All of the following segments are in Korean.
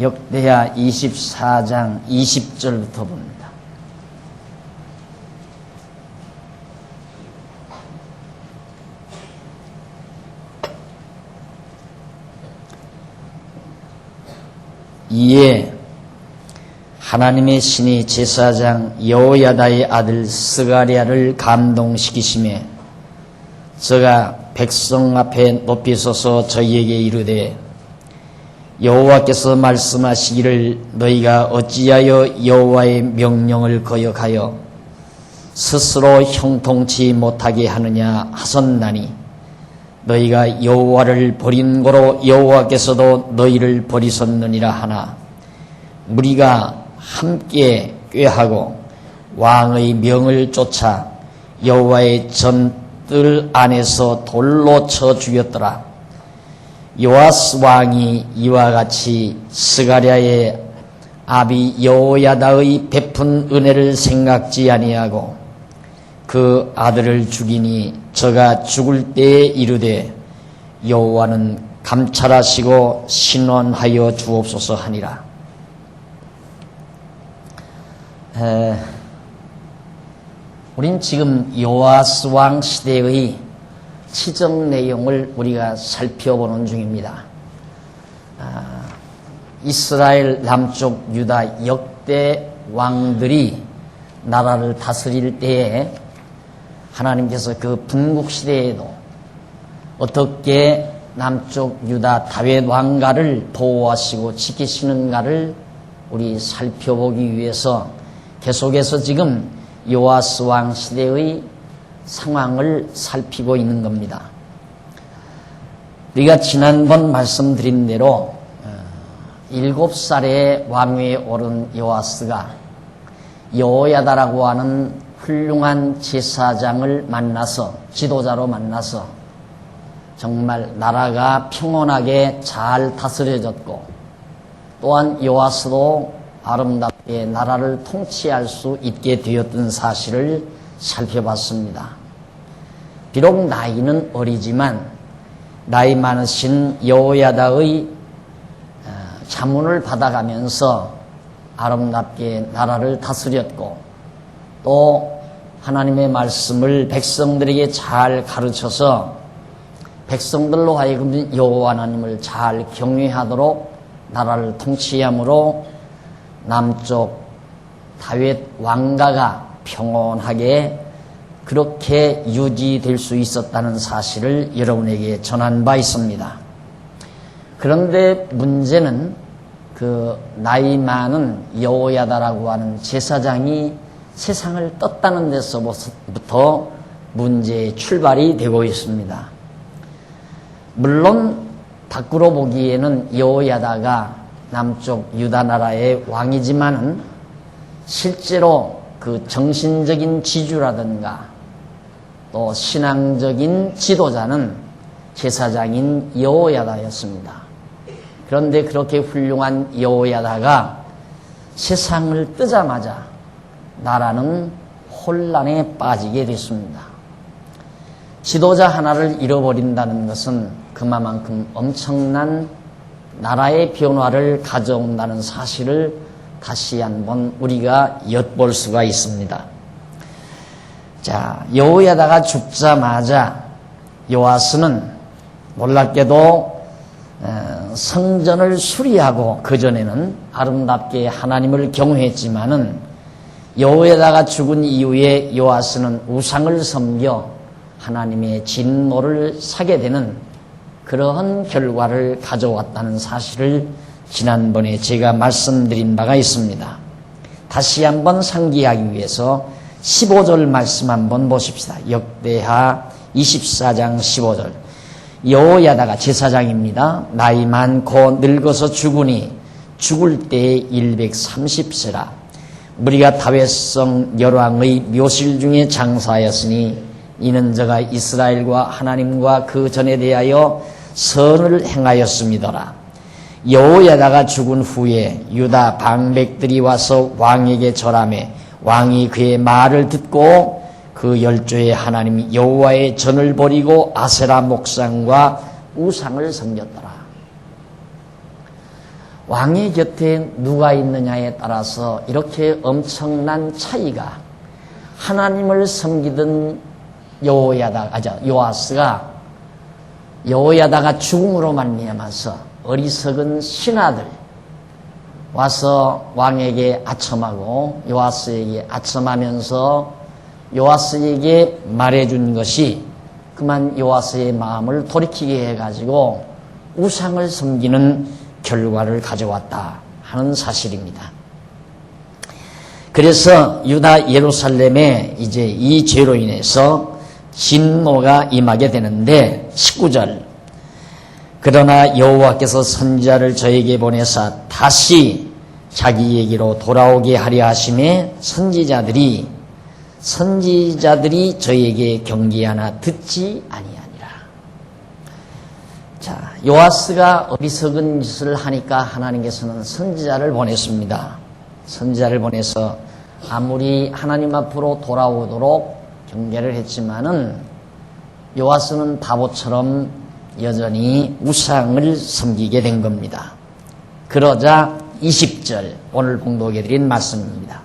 역대하 24장 20절부터 봅니다. 이에 하나님의 신이 제사장 여호야다의 아들 스가랴를 감동시키시매 저가 백성 앞에 높이 서서 저희에게 이르되 여호와께서 말씀하시기를 너희가 어찌하여 여호와의 명령을 거역하여 스스로 형통치 못하게 하느냐 하셨나니 너희가 여호와를 버린 고로 여호와께서도 너희를 버리셨느니라 하나 무리가 함께 꾀하고 왕의 명을 쫓아 여호와의 전뜰 안에서 돌로 쳐 죽였더라. 요아스 왕이 이와 같이 스가랴의 아비 여호야다의 베푼 은혜를 생각지 아니하고 그 아들을 죽이니 저가 죽을 때에 이르되 여호와는 감찰하시고 신원하여 주옵소서 하니라. 우린 지금 요아스 왕 시대의 치적 내용을 우리가 살펴보는 중입니다. 이스라엘 남쪽 유다 역대 왕들이 나라를 다스릴 때에 하나님께서 그 분국 시대에도 어떻게 남쪽 유다 다윗 왕가를 보호하시고 지키시는가를 우리 살펴보기 위해서 계속해서 지금 요아스 왕 시대의 상황을 살피고 있는 겁니다. 우리가 지난번 말씀드린 대로 7살에 왕위에 오른 요아스가 여호야다라고 하는 훌륭한 제사장을 만나서 지도자로 만나서 정말 나라가 평온하게 잘 다스려졌고 또한 요아스도 아름답게 나라를 통치할 수 있게 되었던 사실을 살펴봤습니다. 비록 나이는 어리지만 나이 많으신 여호야다의 자문을 받아가면서 아름답게 나라를 다스렸고 또 하나님의 말씀을 백성들에게 잘 가르쳐서 백성들로 하여금 여호와 하나님을 잘 경외하도록 나라를 통치함으로 남쪽 다윗 왕가가 평온하게 그렇게 유지될 수 있었다는 사실을 여러분에게 전한 바 있습니다. 그런데 문제는 그 나이 많은 여호야다라고 하는 제사장이 세상을 떴다는 데서부터 문제의 출발이 되고 있습니다. 물론 밖으로 보기에는 여호야다가 남쪽 유다 나라의 왕이지만은 실제로 그 정신적인 지주라든가 또 신앙적인 지도자는 제사장인 여호야다였습니다. 그런데 그렇게 훌륭한 여호야다가 세상을 뜨자마자 나라는 혼란에 빠지게 됐습니다. 지도자 하나를 잃어버린다는 것은 그만큼 엄청난 나라의 변화를 가져온다는 사실을 다시 한번 우리가 엿볼 수가 있습니다. 자, 여호야다가 죽자마자 요아스는 놀랍게도 성전을 수리하고 그전에는 아름답게 하나님을 경외했지만은 여호야다가 죽은 이후에 요아스는 우상을 섬겨 하나님의 진노를 사게 되는 그러한 결과를 가져왔다는 사실을 지난번에 제가 말씀드린 바가 있습니다. 다시 한번 상기하기 위해서 15절 말씀 한번 보십시다. 역대하 24장 15절. 여호야다가 제사장입니다. 나이 많고 늙어서 죽으니 죽을 때에 130세라. 무리가 다윗성 열왕의 묘실 중에 장사하였으니 이는 저가 이스라엘과 하나님과 그 전에 대하여 선을 행하였음이더라. 여호야다가 죽은 후에 유다 방백들이 와서 왕에게 절하매 왕이 그의 말을 듣고 그 열조의 하나님 여호와의 전을 버리고 아세라 목상과 우상을 섬겼더라. 왕의 곁에 누가 있느냐에 따라서 이렇게 엄청난 차이가, 하나님을 섬기던 요아스가 여호야다가 죽음으로 말미암아서 어리석은 신하들 와서 왕에게 아첨하고 요아스에게 아첨하면서 요아스에게 말해준 것이 그만 요아스의 마음을 돌이키게 해가지고 우상을 섬기는 결과를 가져왔다 하는 사실입니다. 그래서 유다 예루살렘에 이제 이 죄로 인해서 진노가 임하게 되는데 19절, 그러나 여호와께서 선지자를 저에게 보내사 다시 자기에게로 돌아오게 하려 하심에 선지자들이 저에게 경계하나 듣지 아니하니라. 자, 요아스가 어리석은 짓을 하니까 하나님께서는 선지자를 보냈습니다. 선지자를 보내서 아무리 하나님 앞으로 돌아오도록 경계를 했지만은 요아스는 바보처럼 여전히 우상을 섬기게 된 겁니다. 그러자 20절, 오늘 봉독해 드린 말씀입니다.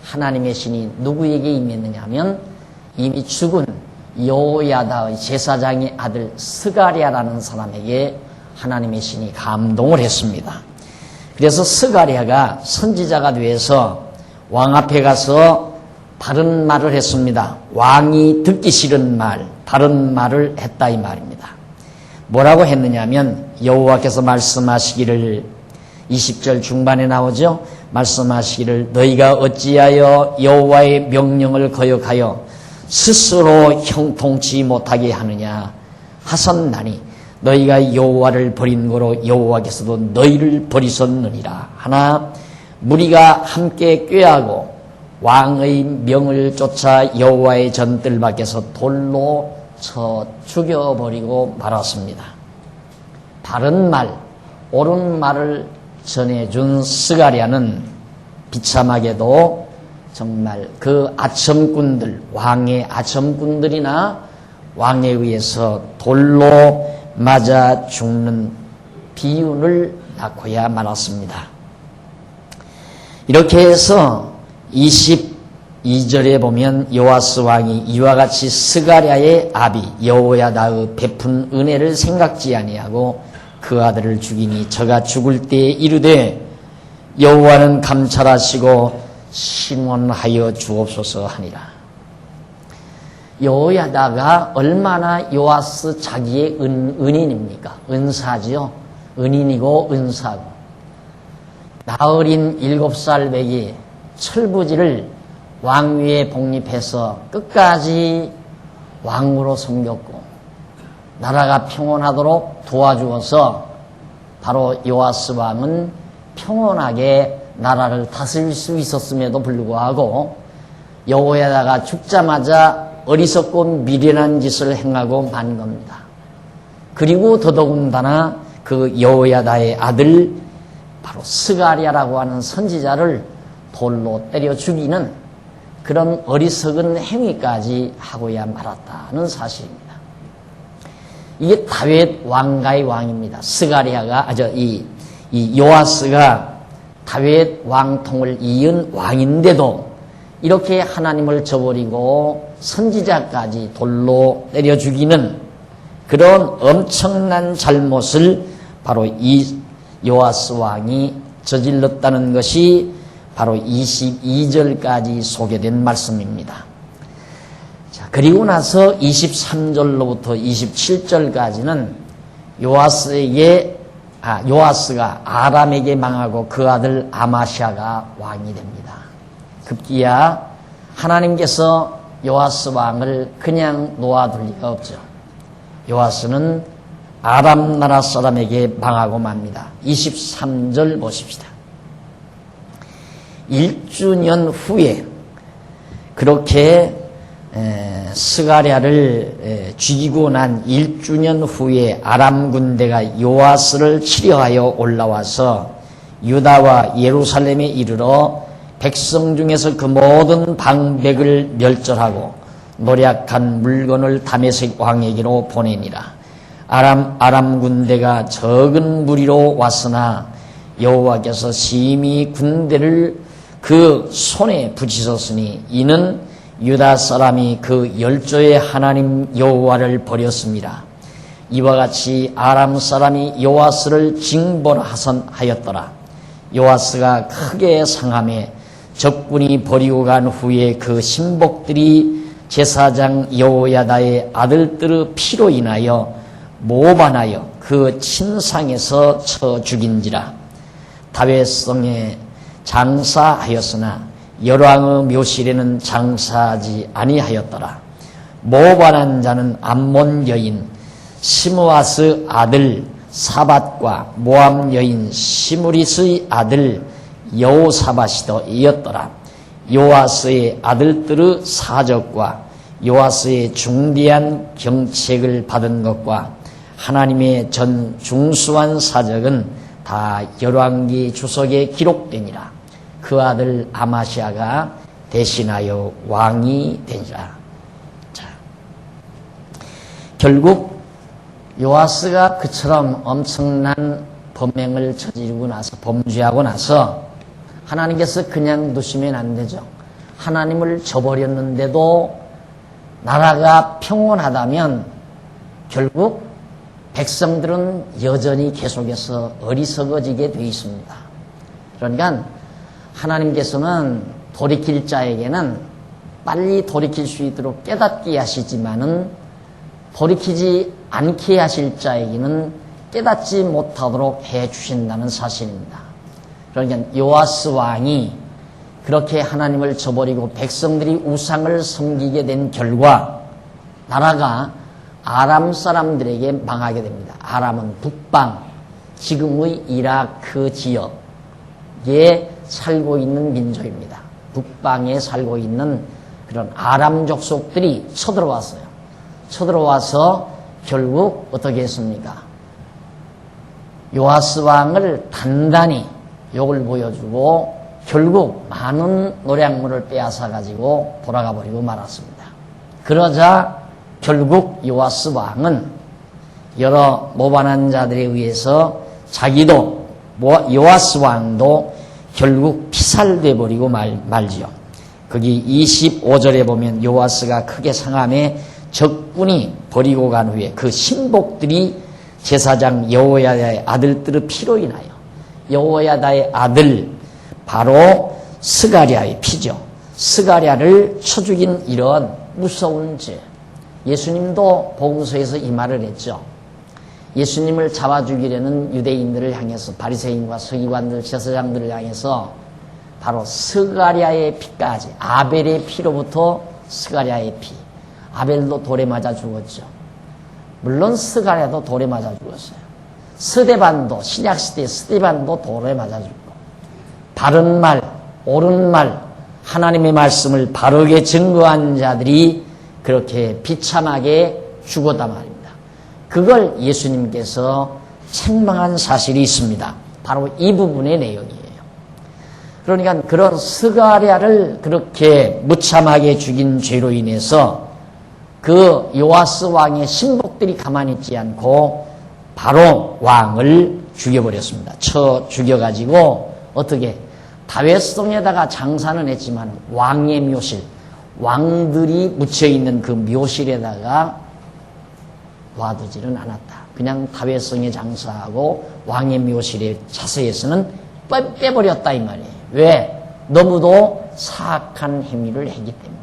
하나님의 신이 누구에게 임했느냐 하면 이미 죽은 여호야다의 제사장의 아들 스가랴라는 사람에게 하나님의 신이 감동을 했습니다. 그래서 스가랴가 선지자가 되어서 왕 앞에 가서 바른 말을 했습니다. 왕이 듣기 싫은 말, 바른 말을 했다 이 말입니다. 뭐라고 했느냐면 여호와께서 말씀하시기를, 20절 중반에 나오죠. 말씀하시기를 너희가 어찌하여 여호와의 명령을 거역하여 스스로 형통치 못하게 하느냐 하선나니 너희가 여호와를 버린 거로 여호와께서도 너희를 버리셨느니라. 하나 무리가 함께 꾀하고 왕의 명을 쫓아 여호와의 전뜰 밖에서 돌로 쳐 죽여버리고 말았습니다. 바른 말, 옳은 말을 전해준 스가랴는 비참하게도 정말 그 아첨꾼들, 왕의 아첨꾼들이나 왕에 의해서 돌로 맞아 죽는 비운을 낳고야 말았습니다. 이렇게 해서 22절에 보면 요아스 왕이 이와 같이 스가랴의 아비 여호야다의 베푼 은혜를 생각지 아니하고 그 아들을 죽이니 저가 죽을 때에 이르되 여호와는 감찰하시고 신원하여 주옵소서 하니라. 여호야다가 얼마나 요아스 자기의 은인입니까? 은사지요. 은인이고 은사고. 나어린 7살 배기 철부지를 왕위에 복립해서 끝까지 왕으로 섬겼고 나라가 평온하도록 도와주어서 바로 요아스 왕은 평온하게 나라를 다스릴 수 있었음에도 불구하고 여호야다가 죽자마자 어리석고 미련한 짓을 행하고 만 겁니다. 그리고 더더군다나 그 여호야다의 아들 바로 스가랴라고 하는 선지자를 돌로 때려 죽이는 그런 어리석은 행위까지 하고야 말았다는 사실입니다. 이게 다윗 왕가의 왕입니다. 스가랴가 이 요아스가 다윗 왕통을 이은 왕인데도 이렇게 하나님을 저버리고 선지자까지 돌로 때려 죽이는 그런 엄청난 잘못을 바로 이 요아스 왕이 저질렀다는 것이 바로 22절까지 소개된 말씀입니다. 자, 그리고 나서 23절로부터 27절까지는 요아스가 아람에게 망하고 그 아들 아마시아가 왕이 됩니다. 급기야 하나님께서 요아스 왕을 그냥 놓아둘 리가 없죠. 요아스는 아람 나라 사람에게 망하고 맙니다. 23절 보십시다. 1주년 후에 그렇게 스가랴를 죽이고 난 1주년 후에 아람 군대가 요아스를 치려하여 올라와서 유다와 예루살렘에 이르러 백성 중에서 그 모든 방백을 멸절하고 노략한 물건을 다메섹 왕에게로 보내니라. 아람 군대가 적은 무리로 왔으나 여호와께서 심히 군대를 그 손에 붙이셨으니 이는 유다 사람이 그 열조의 하나님 여호와를 버렸습니다. 이와 같이 아람 사람이 요아스를 징벌하였더라. 요아스가 크게 상함에 적군이 버리고 간 후에 그 신복들이 제사장 여호야다의 아들들의 피로 인하여 모반하여 그 친상에서 쳐 죽인지라. 다윗성에 장사하였으나 열왕의 묘실에는 장사하지 아니하였더라. 모반한 자는 암몬 여인 시므아스 아들 사밧과 모압 여인 시므리스의 아들 여호사밧이더 이었더라. 요아스의 아들들의 사적과 요아스의 중대한 경책을 받은 것과 하나님의 전 중수한 사적은 다 열왕기 주석에 기록되니라. 그 아들 아마시아가 대신하여 왕이 되니라. 자, 결국 요아스가 그처럼 엄청난 범행을 저지르고 나서 범죄하고 나서 하나님께서 그냥 두시면 안 되죠. 하나님을 저버렸는데도 나라가 평온하다면 결국 백성들은 여전히 계속해서 어리석어지게 되어 있습니다. 그러니까 하나님께서는 돌이킬 자에게는 빨리 돌이킬 수 있도록 깨닫게 하시지만은 돌이키지 않게 하실 자에게는 깨닫지 못하도록 해 주신다는 사실입니다. 그러니까 요아스 왕이 그렇게 하나님을 저버리고 백성들이 우상을 섬기게 된 결과 나라가 아람 사람들에게 망하게 됩니다. 아람은 북방, 지금의 이라크 지역에 살고 있는 민족입니다. 북방에 살고 있는 그런 아람 족속들이 쳐들어왔어요. 쳐들어와서 결국 어떻게 했습니까? 요아스 왕을 단단히 욕을 보여주고 결국 많은 노량물을 빼앗아 가지고 돌아가 버리고 말았습니다. 그러자 결국 요아스 왕은 여러 모반한 자들에 의해서 자기도 요아스 왕도 결국 피살돼 버리고 말지요. 거기 25절에 보면 요아스가 크게 상함에 적군이 버리고 간 후에 그 신복들이 제사장 여호야다의 아들들의 피로 인하여 여호야다의 아들 바로 스가랴의 피죠. 스가랴를 쳐 죽인 이런 무서운 죄. 예수님도 복음서에서 이 말을 했죠. 예수님을 잡아 죽이려는 유대인들을 향해서 바리새인과 서기관들, 제사장들을 향해서 바로 스가랴의 피까지 아벨의 피로부터 스가랴의 피. 아벨도 돌에 맞아 죽었죠. 물론 스가랴도 돌에 맞아 죽었어요. 스데반도 신약시대 스데반도 돌에 맞아 죽고 바른 말, 옳은 말, 하나님의 말씀을 바르게 증거한 자들이 그렇게 비참하게 죽었단 말입니다. 그걸 예수님께서 책망한 사실이 있습니다. 바로 이 부분의 내용이에요. 그러니까 그런 스가랴를 그렇게 무참하게 죽인 죄로 인해서 그 요아스 왕의 신복들이 가만히 있지 않고 바로 왕을 죽여버렸습니다. 쳐 죽여가지고 어떻게 다윗성에다가 장사는 했지만 왕의 묘실, 왕들이 묻혀있는 그 묘실에다가 놔두지는 않았다. 그냥 다윗성에 장사하고 왕의 묘실에 차서에서는 빼버렸다 이 말이에요. 왜? 너무도 사악한 행위를 했기 때문에.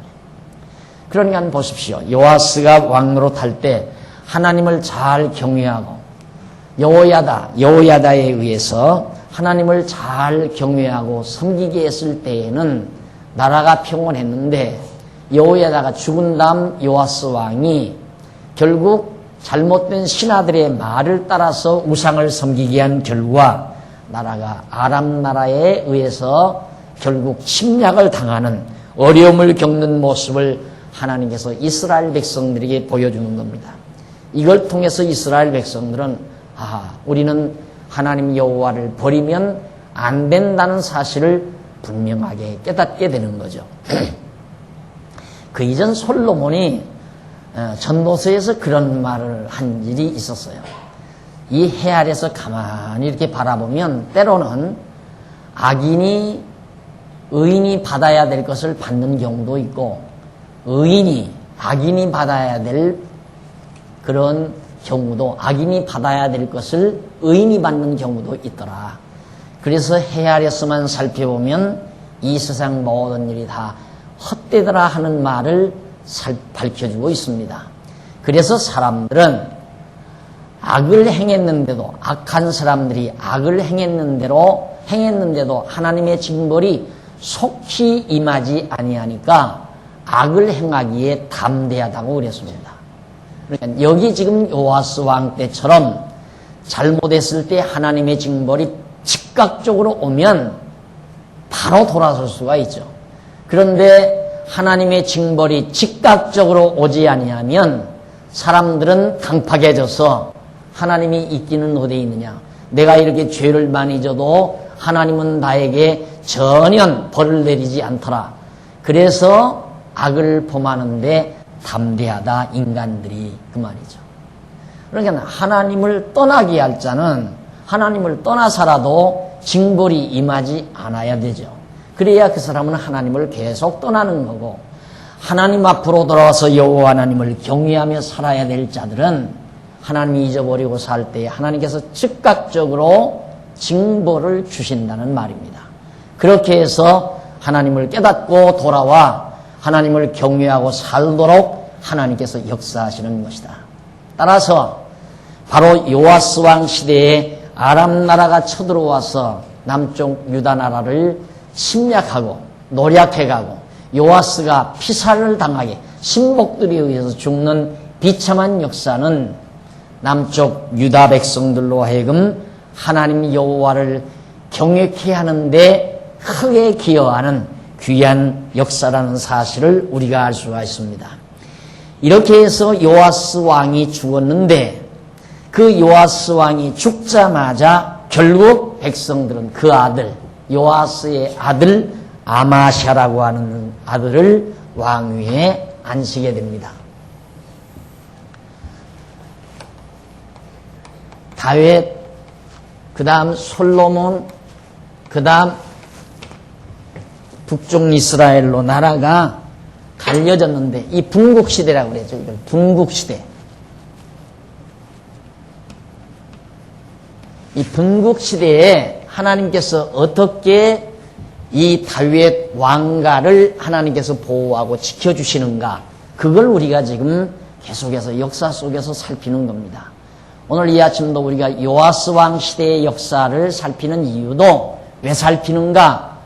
그러니까 보십시오. 요아스가 왕으로 탈 때 하나님을 잘 경외하고 여호야다에 의해서 하나님을 잘 경외하고 섬기게 했을 때에는 나라가 평온했는데 여호야다가 죽은 다음 요아스 왕이 결국 잘못된 신하들의 말을 따라서 우상을 섬기게 한 결과 나라가 아람 나라에 의해서 결국 침략을 당하는 어려움을 겪는 모습을 하나님께서 이스라엘 백성들에게 보여주는 겁니다. 이걸 통해서 이스라엘 백성들은 우리는 하나님 여호와를 버리면 안 된다는 사실을 분명하게 깨닫게 되는 거죠. 그 이전 솔로몬이 전도서에서 그런 말을 한 일이 있었어요. 이 해 아래서 가만히 이렇게 바라보면 때로는 악인이 의인이 받아야 될 것을 받는 경우도 있고 악인이 받아야 될 그런 경우도 악인이 받아야 될 것을 의인이 받는 경우도 있더라. 그래서 해 아래서만 살펴보면 이 세상 모든 일이 다 헛되더라 하는 말을 밝혀주고 있습니다. 그래서 사람들은 악을 행했는데도 악한 사람들이 악을 행했는데도 하나님의 징벌이 속히 임하지 아니하니까 악을 행하기에 담대하다고 그랬습니다. 그러니까 여기 지금 요아스 왕 때처럼 잘못했을 때 하나님의 징벌이 즉각적으로 오면 바로 돌아설 수가 있죠. 그런데 하나님의 징벌이 즉각적으로 오지 아니하면 사람들은 강팍해져서 하나님이 있기는 어디에 있느냐. 내가 이렇게 죄를 많이 져도 하나님은 나에게 전혀 벌을 내리지 않더라. 그래서 악을 범하는데 담대하다 인간들이 그 말이죠. 그러니까 하나님을 떠나게 할 자는 하나님을 떠나서라도 징벌이 임하지 않아야 되죠. 그래야 그 사람은 하나님을 계속 떠나는 거고, 하나님 앞으로 돌아와서 여호와 하나님을 경외하며 살아야 될 자들은 하나님이 잊어버리고 살 때 하나님께서 즉각적으로 징벌을 주신다는 말입니다. 그렇게 해서 하나님을 깨닫고 돌아와 하나님을 경외하고 살도록 하나님께서 역사하시는 것이다. 따라서 바로 요아스 왕 시대에 아람 나라가 쳐들어와서 남쪽 유다 나라를 침략하고 노략해가고 요아스가 피살을 당하게 신복들에 의해서 죽는 비참한 역사는 남쪽 유다 백성들로 하여금 하나님 여호와를 경외케 하는데 크게 기여하는 귀한 역사라는 사실을 우리가 알 수가 있습니다. 이렇게 해서 요아스 왕이 죽었는데 그 요아스 왕이 죽자마자 결국 백성들은 그 아들 요아스의 아들 아마샤라고 하는 아들을 왕위에 앉히게 됩니다. 다윗, 그 다음 솔로몬, 그 다음 북쪽 이스라엘로 나라가 갈려졌는데 이 분국시대라고 그러죠. 이걸 분국시대. 이 분국시대에 하나님께서 어떻게 이 다윗 왕가를 하나님께서 보호하고 지켜주시는가, 그걸 우리가 지금 계속해서 역사 속에서 살피는 겁니다. 오늘 이 아침도 우리가 요아스 왕 시대의 역사를 살피는 이유도 왜 살피는가?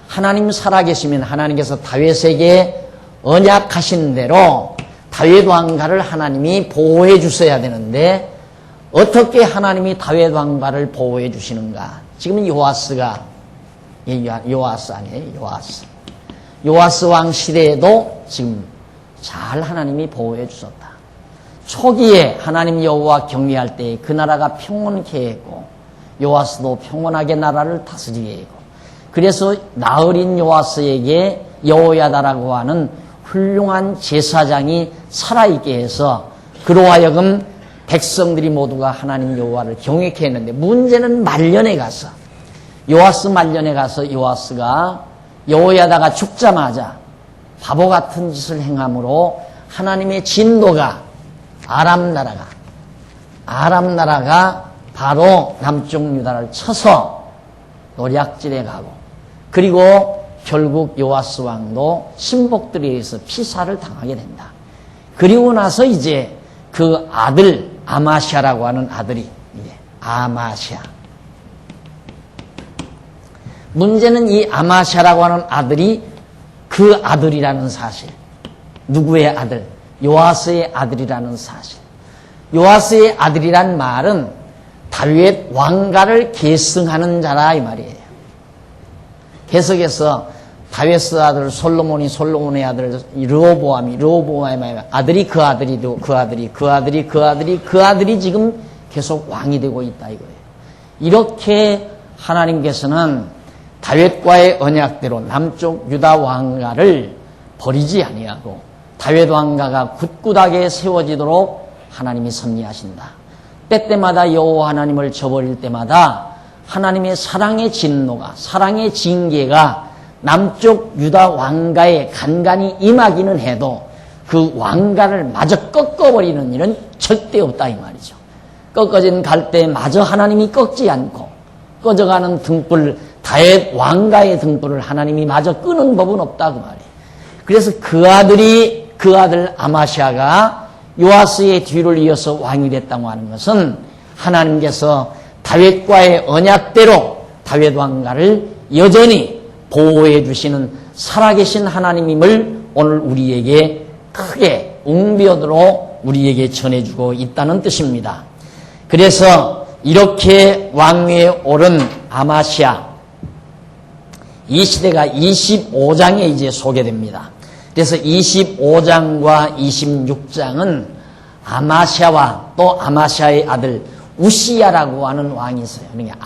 하나님 살아계시면 하나님께서 다윗에게 언약하신 대로 다윗 왕가를 하나님이 보호해 주셔야 되는데 어떻게 하나님이 다윗 왕가를 보호해 주시는가? 지금 요아스가 요아스 아니에요? 요아스 왕 시대에도 지금 잘 하나님이 보호해 주셨다. 초기에 하나님 여호와 경외할 때 그 나라가 평온케 했고 요아스도 평온하게 나라를 다스리게 했고, 그래서 나으린 요아스에게 여호야다라고 하는 훌륭한 제사장이 살아있게 해서 그로 하여금 백성들이 모두가 하나님 여호와를 경외케 했는데, 문제는 말년에 가서 요아스 말년에 가서 요아스가 여호야다가 죽자마자 바보 같은 짓을 행함으로 하나님의 진노가 아람 나라가 바로 남쪽 유다를 쳐서 노략질해 가고, 그리고 결국 요아스 왕도 신복들에 의해서 피살을 당하게 된다. 그리고 나서 이제 그 아들 아마샤라고 하는 아들이 아마샤. 문제는 이 아마샤라고 하는 아들이 그 아들이라는 사실. 누구의 아들? 요아스의 아들이라는 사실. 요아스의 아들이란 말은 다윗 왕가를 계승하는 자라 이 말이에요. 계속해서 다윗의 아들 솔로몬이 솔로몬의 아들 르호보암의 아들이 그 아들이도 그 아들이 지금 계속 왕이 되고 있다 이거예요. 이렇게 하나님께서는 다윗과의 언약대로 남쪽 유다 왕가를 버리지 아니하고 다윗 왕가가 굳굳하게 세워지도록 하나님이 섭리하신다. 때때마다 여호와 하나님을 저버릴 때마다 하나님의 사랑의 진노가, 사랑의 징계가 남쪽 유다 왕가에 간간히 임하기는 해도 그 왕가를 마저 꺾어버리는 일은 절대 없다 이 말이죠. 꺾어진 갈대마저 하나님이 꺾지 않고 꺼져가는 등불, 다윗 왕가의 등불을 하나님이 마저 끄는 법은 없다 그 말이에요. 그래서 그 아들 아마시아가 요아스의 뒤를 이어서 왕이 됐다고 하는 것은 하나님께서 다윗과의 언약대로 다윗 왕가를 여전히 보호해 주시는 살아계신 하나님임을 오늘 우리에게 크게 웅변으로 우리에게 전해주고 있다는 뜻입니다. 그래서 이렇게 왕위에 오른 아마시아, 이 시대가 25장에 이제 소개됩니다. 그래서 25장과 26장은 아마시아와 또 아마시아의 아들 우시야라고 하는 왕이 있어요. 그러니까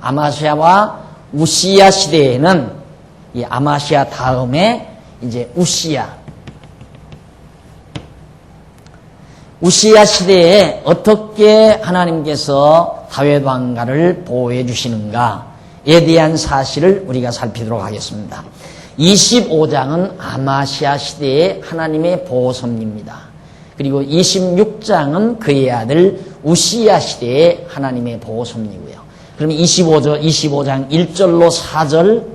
아마시아와 우시야 시대에는 이 아마시아 다음에 이제 우시야 시대에 어떻게 하나님께서 다윗 왕가를 보호해 주시는가에 대한 사실을 우리가 살피도록 하겠습니다. 25장은 아마시아 시대의 하나님의 보호섭리입니다. 그리고 26장은 그의 아들 우시야 시대의 하나님의 보호섭리고요. 그럼 25장 1절로 4절,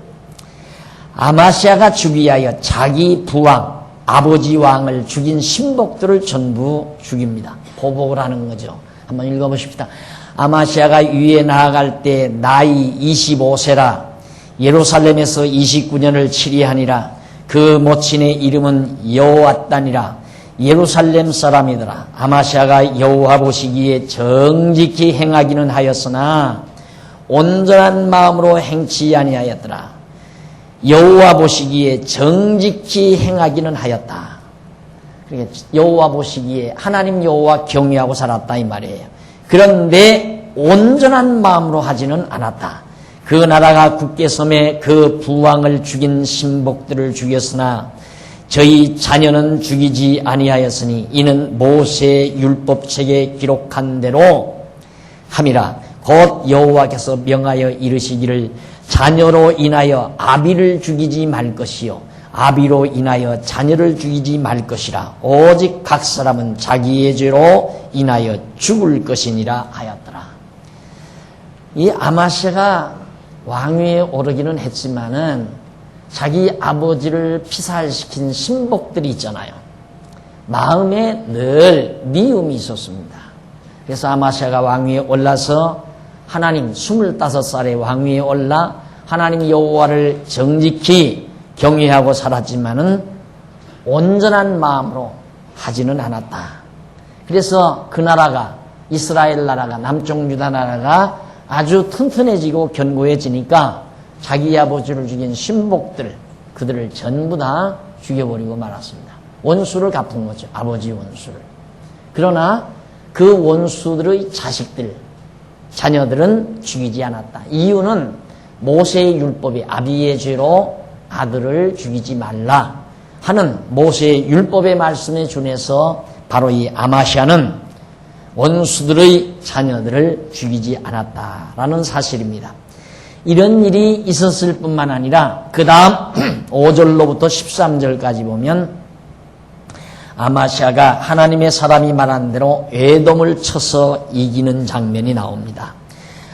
아마시아가 죽이하여 자기 부왕 아버지 왕을 죽인 신복들을 전부 죽입니다. 보복을 하는 거죠. 한번 읽어보십시다. 아마시아가 위에 나아갈 때 나이 25세라 예루살렘에서 29년을 치리하니라. 그 모친의 이름은 여호앗단이라. 예루살렘 사람이더라. 아마시아가 여호와 보시기에 정직히 행하기는 하였으나 온전한 마음으로 행치 아니하였더라. 여호와 보시기에 정직히 행하기는 하였다. 그러니까 여호와 보시기에 하나님 여호와 경외하고 살았다 이 말이에요. 그런데 온전한 마음으로 하지는 않았다. 그 나라가 굳게 섬에 그 부왕을 죽인 신복들을 죽였으나 저희 자녀는 죽이지 아니하였으니 이는 모세의 율법책에 기록한 대로 함이라. 곧 여호와께서 명하여 이르시기를 자녀로 인하여 아비를 죽이지 말 것이요 아비로 인하여 자녀를 죽이지 말 것이라. 오직 각 사람은 자기의 죄로 인하여 죽을 것이니라 하였더라. 이 아마시아가 왕위에 오르기는 했지만은 자기 아버지를 피살시킨 신복들이 있잖아요. 마음에 늘 미움이 있었습니다. 그래서 아마시아가 왕위에 올라서 하나님 25살의 왕위에 올라 하나님 여호와를 정직히 경외하고 살았지만은 온전한 마음으로 하지는 않았다. 그래서 그 나라가 이스라엘 나라가 남쪽 유다 나라가 아주 튼튼해지고 견고해지니까 자기 아버지를 죽인 신복들 그들을 전부 다 죽여버리고 말았습니다. 원수를 갚은 거죠. 아버지 원수를. 그러나 그 원수들의 자식들 자녀들은 죽이지 않았다. 이유는 모세의 율법이 아비의 죄로 아들을 죽이지 말라 하는 모세의 율법의 말씀에 준해서 바로 이 아마시아는 원수들의 자녀들을 죽이지 않았다라는 사실입니다. 이런 일이 있었을 뿐만 아니라 그 다음 5절로부터 13절까지 보면 아마시아가 하나님의 사람이 말한 대로 에돔을 쳐서 이기는 장면이 나옵니다.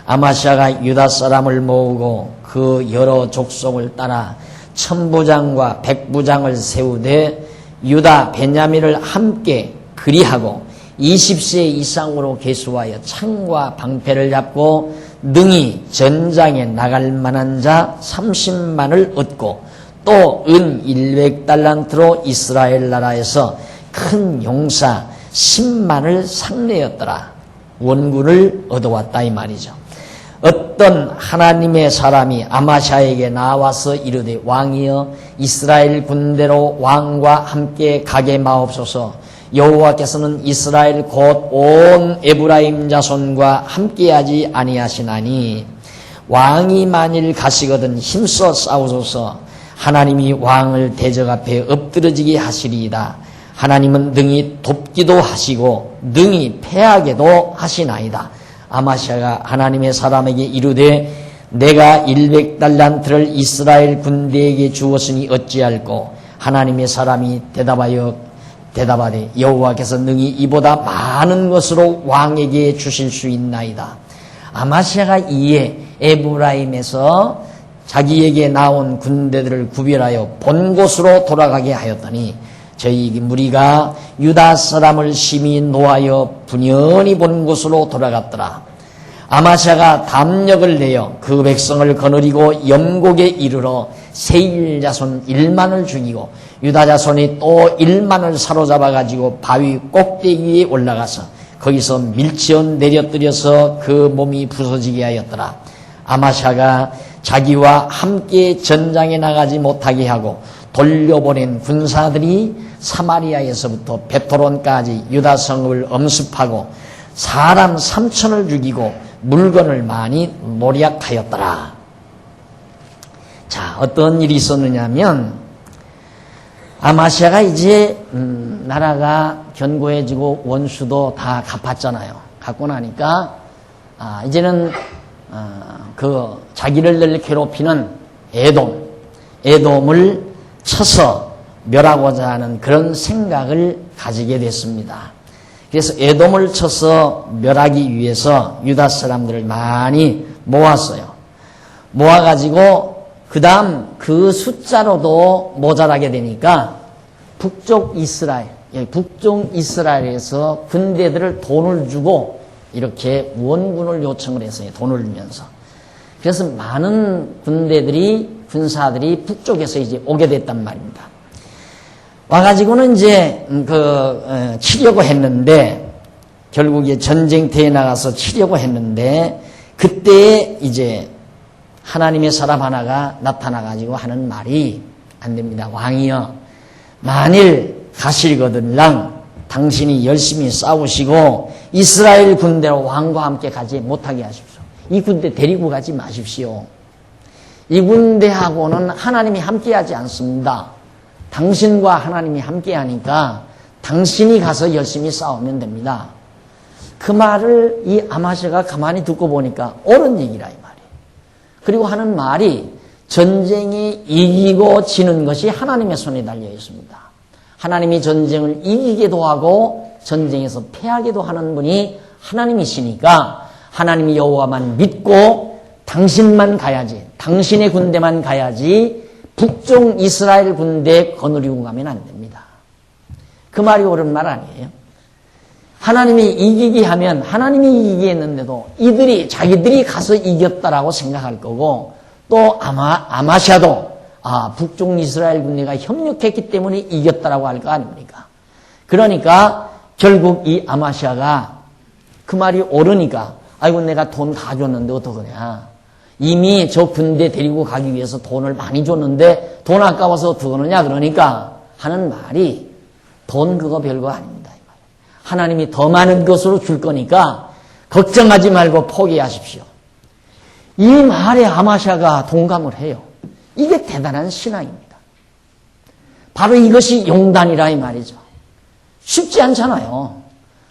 아마시아가 유다 사람을 모으고 그 여러 족속을 따라 천부장과 백부장을 세우되 유다 베냐민을 함께 그리하고 20세 이상으로 계수하여 창과 방패를 잡고 능히 전장에 나갈 만한 자 30만을 얻고 또 은 100달란트로 이스라엘 나라에서 큰 용사 10만을 상례였더라. 원군을 얻어왔다 이 말이죠. 어떤 하나님의 사람이 아마시아에게 나와서 이르되 왕이여 이스라엘 군대로 왕과 함께 가게 마옵소서. 여호와께서는 이스라엘 곧 온 에브라임 자손과 함께하지 아니하시나니 왕이 만일 가시거든 힘써 싸우소서. 하나님이 왕을 대적 앞에 엎드러지게 하시리이다. 하나님은 능히 돕기도 하시고 능히 패하게도 하시나이다. 아마시아가 하나님의 사람에게 이르되 내가 100달란트를 이스라엘 군대에게 주었으니 어찌할꼬. 하나님의 사람이 대답하되 여호와께서 능히 이보다 많은 것으로 왕에게 주실 수 있나이다. 아마시아가 이에 에브라임에서 자기에게 나온 군대들을 구별하여 본 곳으로 돌아가게 하였더니 저희 무리가 유다 사람을 심히 노하여 분연히 본 곳으로 돌아갔더라. 아마시아가 담력을 내어 그 백성을 거느리고 염곡에 이르러 세일 자손 1만을 죽이고 유다 자손이 또 1만을 사로잡아 가지고 바위 꼭대기 위에 올라가서 거기서 밀치어 내려뜨려서 그 몸이 부서지게 하였더라. 아마시아가 자기와 함께 전장에 나가지 못하게 하고 돌려보낸 군사들이 사마리아에서부터 베토론까지 유다 성읍을 엄습하고 사람 3천을 죽이고 물건을 많이 노략하였더라. 자, 어떤 일이 있었느냐면 아마시아가 이제 나라가 견고해지고 원수도 다 갚았잖아요. 갚고 나니까 이제는 그 자기를 늘 괴롭히는 에돔을 쳐서 멸하고자 하는 그런 생각을 가지게 됐습니다. 그래서 에돔을 쳐서 멸하기 위해서 유다 사람들을 많이 모았어요. 모아가지고 그 다음 그 숫자로도 모자라게 되니까 북쪽 이스라엘에서 군대들을 돈을 주고 이렇게 원군을 요청을 했어요. 돈을 주면서. 그래서 많은 군사들이 북쪽에서 이제 오게 됐단 말입니다. 와가지고는 이제 치려고 했는데 결국에 전쟁터에 나가서 치려고 했는데 그때 이제 하나님의 사람 하나가 나타나가지고 하는 말이 안 됩니다. 왕이여, 만일 가실거들랑 당신이 열심히 싸우시고 이스라엘 군대로 왕과 함께 가지 못하게 하십시오. 이 군대 데리고 가지 마십시오. 이 군대하고는 하나님이 함께하지 않습니다. 당신과 하나님이 함께하니까 당신이 가서 열심히 싸우면 됩니다. 그 말을 이 아마시아가 가만히 듣고 보니까 옳은 얘기라 이 말이에요. 그리고 하는 말이 전쟁에 이기고 지는 것이 하나님의 손에 달려 있습니다. 하나님이 전쟁을 이기게도 하고 전쟁에서 패하게도 하는 분이 하나님이시니까 하나님이 여호와만 믿고 당신만 가야지, 당신의 군대만 가야지 북쪽 이스라엘 군대 거느리고 가면 안 됩니다. 그 말이 옳은 말 아니에요? 하나님이 이기게 하면 하나님이 이기게 했는데도 자기들이 가서 이겼다라고 생각할 거고 또 아마시아도 북쪽 이스라엘 군대가 협력했기 때문에 이겼다라고 할 거 아닙니까? 그러니까 결국 이 아마시아가 그 말이 옳으니까 아이고 내가 돈 다 줬는데 어떡하냐. 이미 저 군대 데리고 가기 위해서 돈을 많이 줬는데 돈 아까워서 어떡하느냐 그러니까 하는 말이 돈 그거 별거 아닙니다. 하나님이 더 많은 것으로 줄 거니까 걱정하지 말고 포기하십시오. 이 말에 아마시아가 동감을 해요. 이게 대단한 신앙입니다. 바로 이것이 용단이라 이 말이죠. 쉽지 않잖아요.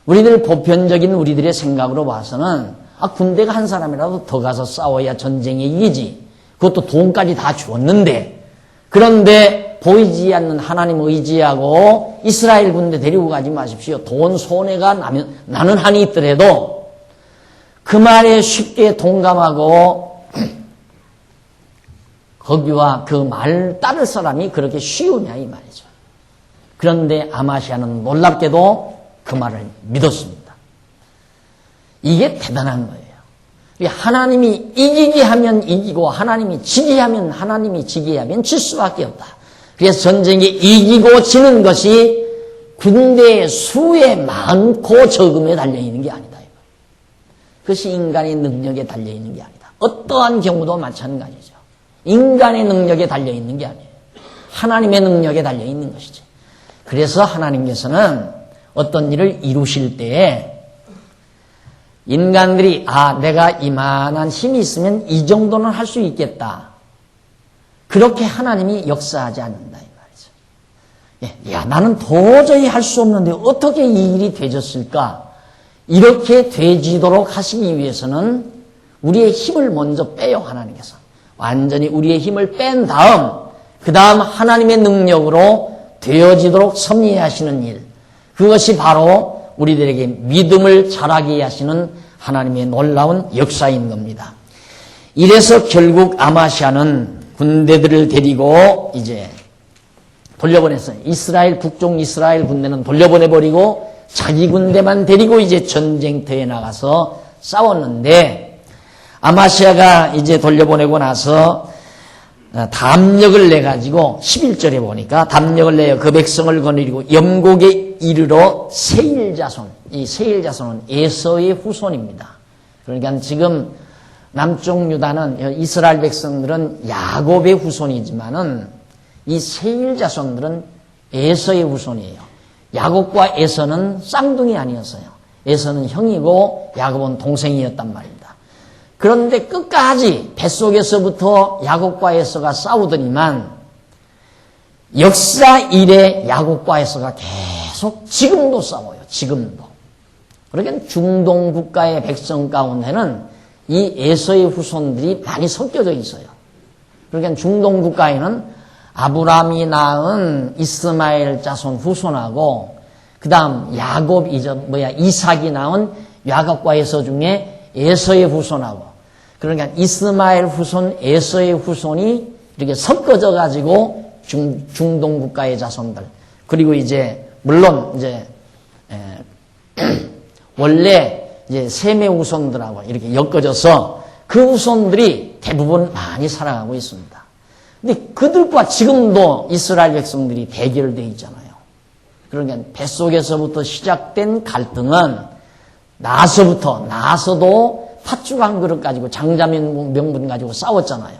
보편적인 우리들의 생각으로 봐서는 군대가 한 사람이라도 더 가서 싸워야 전쟁에 이기지. 그것도 돈까지 다 주었는데 그런데 보이지 않는 하나님 의지하고 이스라엘 군대 데리고 가지 마십시오. 돈 손해가 나는 한이 있더라도 그 말에 쉽게 동감하고 거기와 그 말 따를 사람이 그렇게 쉬우냐 이 말이죠. 그런데 아마시아는 놀랍게도 그 말을 믿었습니다. 이게 대단한 거예요. 하나님이 이기게 하면 이기고 하나님이 지게 하면 질 수밖에 없다. 그래서 전쟁에 이기고 지는 것이 군대의 수에 많고 적음에 달려있는 게 아니다. 그것이 인간의 능력에 달려있는 게 아니다. 어떠한 경우도 마찬가지죠. 인간의 능력에 달려있는 게 아니에요. 하나님의 능력에 달려있는 것이지. 그래서 하나님께서는 어떤 일을 이루실 때에 인간들이 내가 이만한 힘이 있으면 이 정도는 할 수 있겠다. 그렇게 하나님이 역사하지 않는다 이 말이죠. 야, 나는 도저히 할 수 없는데 어떻게 이 일이 되졌을까? 이렇게 되지도록 하시기 위해서는 우리의 힘을 먼저 빼요, 하나님께서. 완전히 우리의 힘을 뺀 다음, 그 다음 하나님의 능력으로 되어지도록 섭리하시는 일. 그것이 바로 우리들에게 믿음을 자라게 하시는 하나님의 놀라운 역사인 겁니다. 이래서 결국 아마시아는 군대들을 데리고 이제 돌려보냈어요. 북쪽 이스라엘 군대는 돌려보내버리고 자기 군대만 데리고 이제 전쟁터에 나가서 싸웠는데, 아마시아가 이제 돌려보내고 나서 담력을 내가지고 11절에 보니까 담력을 내어 그 백성을 거느리고 영곡에 이르러 세일자손, 이 세일자손은 에서의 후손입니다. 그러니까 지금 남쪽 유다는, 이스라엘 백성들은 야곱의 후손이지만은 이 세일자손들은 에서의 후손이에요. 야곱과 에서는 쌍둥이 아니었어요. 에서는 형이고 야곱은 동생이었단 말입니다. 그런데 끝까지 뱃속에서부터 야곱과 에서가 싸우더니만 역사 이래 야곱과 에서가 계속 지금도 싸워요. 지금도. 그러니까 중동 국가의 백성 가운데는 이 에서의 후손들이 많이 섞여져 있어요. 그러니까 중동 국가에는 아브라함이 낳은 이스마엘 자손 후손하고 그 다음 이삭이 낳은 야곱과 에서 중에 에서의 후손하고, 그러니까 이스마엘 후손, 에서의 후손이 이렇게 섞어져 가지고 중동 국가의 자손들. 그리고 이제 물론 이제 원래 이제 셈의 후손들하고 이렇게 엮어져서 그 후손들이 대부분 많이 살아가고 있습니다. 근데 그들과 지금도 이스라엘 백성들이 대결되어 있잖아요. 그러니까 뱃속에서부터 시작된 갈등은 나서도 팥죽 한 그릇 가지고 장자면 명분 가지고 싸웠잖아요.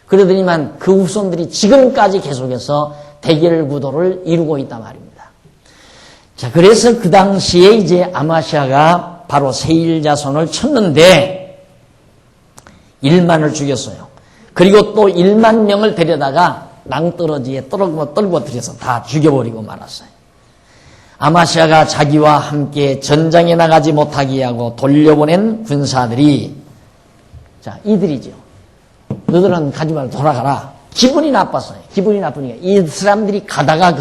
그러더니만 그 후손들이 지금까지 계속해서 대결 구도를 이루고 있단 말입니다. 자, 그래서 그 당시에 이제 아마시아가 바로 세일 자손을 쳤는데 1만을 죽였어요. 그리고 또 1만 명을 데려다가 낭떠러지에 떨궈뜨려서 다 죽여버리고 말았어요. 아마시아가 자기와 함께 전장에 나가지 못하게 하고 돌려보낸 군사들이, 자, 이들이죠. 너들은 가지 말고 돌아가라. 기분이 나빴어요. 기분이 나쁘니까 이 사람들이 가다가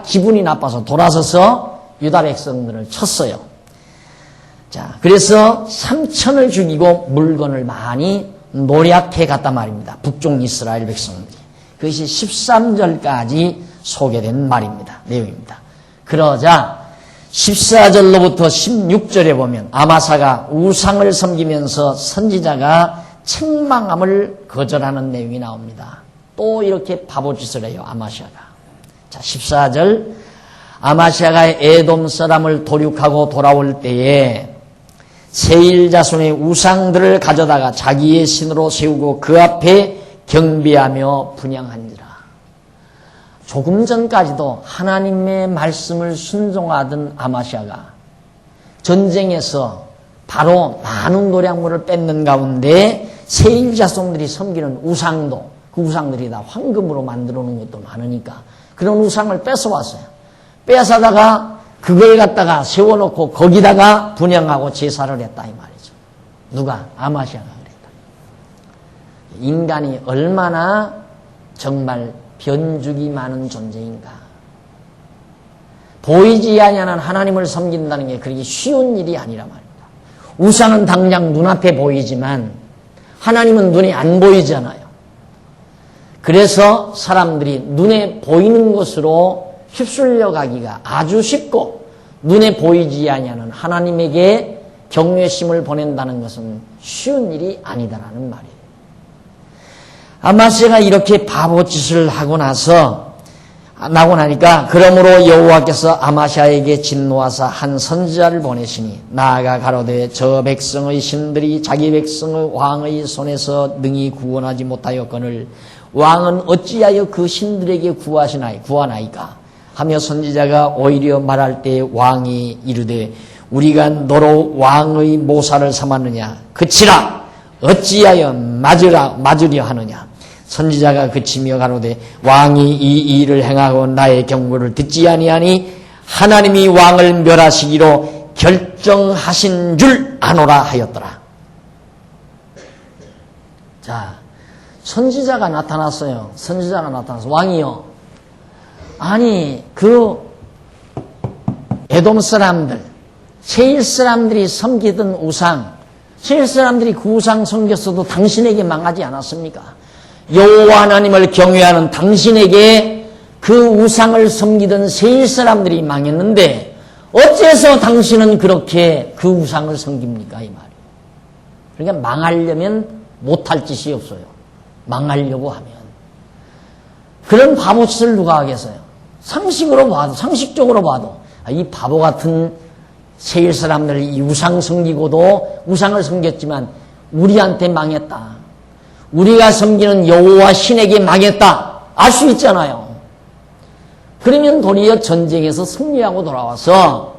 기분이 나빠서 돌아서서 유다 백성들을 쳤어요. 자, 그래서 3천을 죽이고 물건을 많이 노략해 갔단 말입니다. 북쪽 이스라엘 백성들이. 그것이 13절까지 소개된 말입니다. 내용입니다. 그러자 14절로부터 16절에 보면 아마사가 우상을 섬기면서 선지자가 책망함을 거절하는 내용이 나옵니다. 또 이렇게 바보짓을 해요, 아마시아가. 자, 14절. 아마시아가 에돔 사람을 도륙하고 돌아올 때에 세일 자손의 우상들을 가져다가 자기의 신으로 세우고 그 앞에 경배하며 분향한지라. 조금 전까지도 하나님의 말씀을 순종하던 아마시아가 전쟁에서 바로 많은 노량물을 뺏는 가운데 세일 자손들이 섬기는 우상도, 그 우상들이 다 황금으로 만들어 놓은 것도 많으니까 그런 우상을 뺏어왔어요. 빼앗아다가 그걸 갖다가 세워놓고 거기다가 분향하고 제사를 했다 이 말이죠. 누가? 아마시아가 그랬다. 인간이 얼마나 정말 변죽이 많은 존재인가. 보이지 아니하는 하나님을 섬긴다는 게 그렇게 쉬운 일이 아니라 말입니다. 우상은 당장 눈앞에 보이지만 하나님은 눈에 안 보이잖아요. 그래서 사람들이 눈에 보이는 것으로 휩쓸려 가기가 아주 쉽고, 눈에 보이지 아니하는 하나님에게 경외심을 보낸다는 것은 쉬운 일이 아니다라는 말이에요. 아마시아가 이렇게 바보짓을 하고 나니까 그러므로 여호와께서 아마시아에게 진노하사 한 선지자를 보내시니 나아가 가로되 저 백성의 신들이 자기 백성의 왕의 손에서 능히 구원하지 못하였거늘 왕은 어찌하여 그 신들에게 구하나이까 하며 선지자가 오히려 말할 때 왕이 이르되 우리가 너로 왕의 모사를 삼았느냐 그치라 어찌하여 맞으려 하느냐 선지자가 그치며 가로되 왕이 이 일을 행하고 나의 경고를 듣지 아니하니 하나님이 왕을 멸하시기로 결정하신 줄 아노라 하였더라. 자, 선지자가 나타났어요. 선지자가 나타나서 왕이요. 아니 에돔 사람들, 세일 사람들이 섬기던 우상, 세일 사람들이 그 우상 섬겼어도 당신에게 망하지 않았습니까? 여호와 하나님을 경외하는 당신에게 그 우상을 섬기던 세일 사람들이 망했는데 어째서 당신은 그렇게 그 우상을 섬깁니까? 이 말이에요. 그러니까 망하려면 못할 짓이 없어요. 망하려고 하면. 그런 바보짓을 누가 하겠어요? 상식적으로 봐도 이 바보 같은 세일 사람들 이 우상 섬기고도 우상을 섬겼지만 우리한테 망했다. 우리가 섬기는 여호와 신에게 망했다. 알 수 있잖아요. 그러면 도리어 전쟁에서 승리하고 돌아와서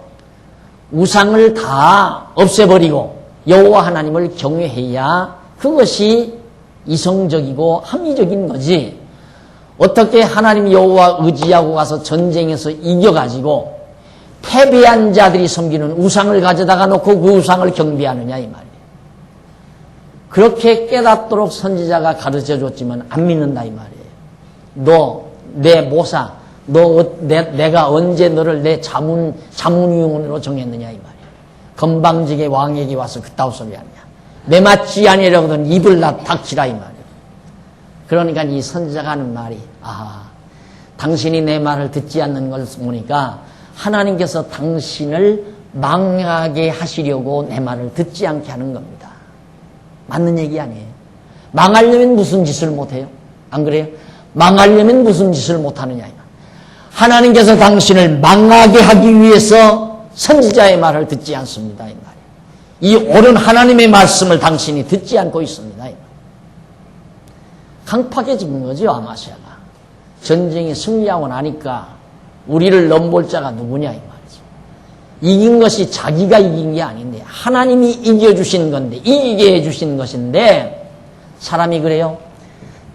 우상을 다 없애버리고 여호와 하나님을 경외해야 그것이 이성적이고 합리적인 거지. 어떻게 하나님 여호와 의지하고 가서 전쟁에서 이겨가지고 패배한 자들이 섬기는 우상을 가져다가 놓고 그 우상을 경배하느냐 이 말이에요. 그렇게 깨닫도록 선지자가 가르쳐줬지만 안 믿는다 이 말이에요. 너 내 모사, 내가 언제 너를 내 자문위원으로 정했느냐 이 말이에요. 건방지게 왕에게 와서 그따위 소리 하느냐. 내 맞지 아니라거든 입을 닥치라 이 말이에요. 그러니까 이 선지자가 하는 말이 당신이 내 말을 듣지 않는 걸 보니까 하나님께서 당신을 망하게 하시려고 내 말을 듣지 않게 하는 겁니다. 맞는 얘기 아니에요. 망하려면 무슨 짓을 못해요? 안 그래요? 망하려면 무슨 짓을 못하느냐. 하나님께서 당신을 망하게 하기 위해서 선지자의 말을 듣지 않습니다. 이 말이에요. 이 옳은 하나님의 말씀을 당신이 듣지 않고 있습니다. 강팍해진 거죠. 아마시아가. 전쟁에 승리하고 나니까 우리를 넘볼 자가 누구냐 이 말이죠. 이긴 것이 자기가 이긴 게 아닌데 하나님이 이겨주신 건데 이기게 해주신 것인데 사람이 그래요.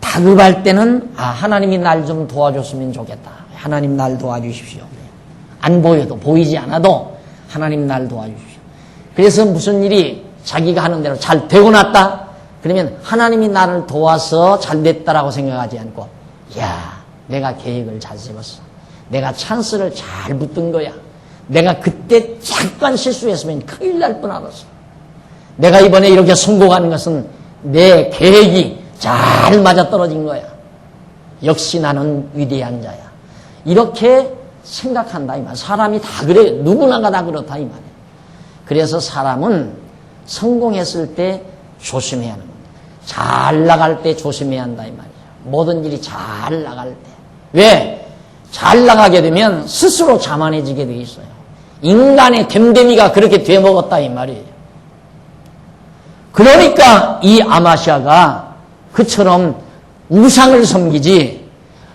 다급할 때는 하나님이 날 좀 도와줬으면 좋겠다. 하나님 날 도와주십시오. 안 보여도 보이지 않아도 하나님 날 도와주십시오. 그래서 무슨 일이 자기가 하는 대로 잘 되고 났다. 그러면 하나님이 나를 도와서 잘 됐다라고 생각하지 않고 내가 계획을 잘 세웠어. 내가 찬스를 잘 붙든 거야. 내가 그때 잠깐 실수했으면 큰일 날 뻔하았어. 내가 이번에 이렇게 성공하는 것은 내 계획이 잘 맞아떨어진 거야. 역시 나는 위대한 자야. 이렇게 생각한다 이 말. 사람이 다 그래. 누구나가 다 그렇다 이 말이야. 그래서 사람은 성공했을 때 조심해야 하는 겁니다. 잘 나갈 때 조심해야 한다 이 말이야. 모든 일이 잘 나갈 때. 왜? 잘 나가게 되면 스스로 자만해지게 돼 있어요. 인간의 됨됨이가 그렇게 되먹었다 이 말이에요. 그러니까 이 아마시아가 그처럼 우상을 섬기지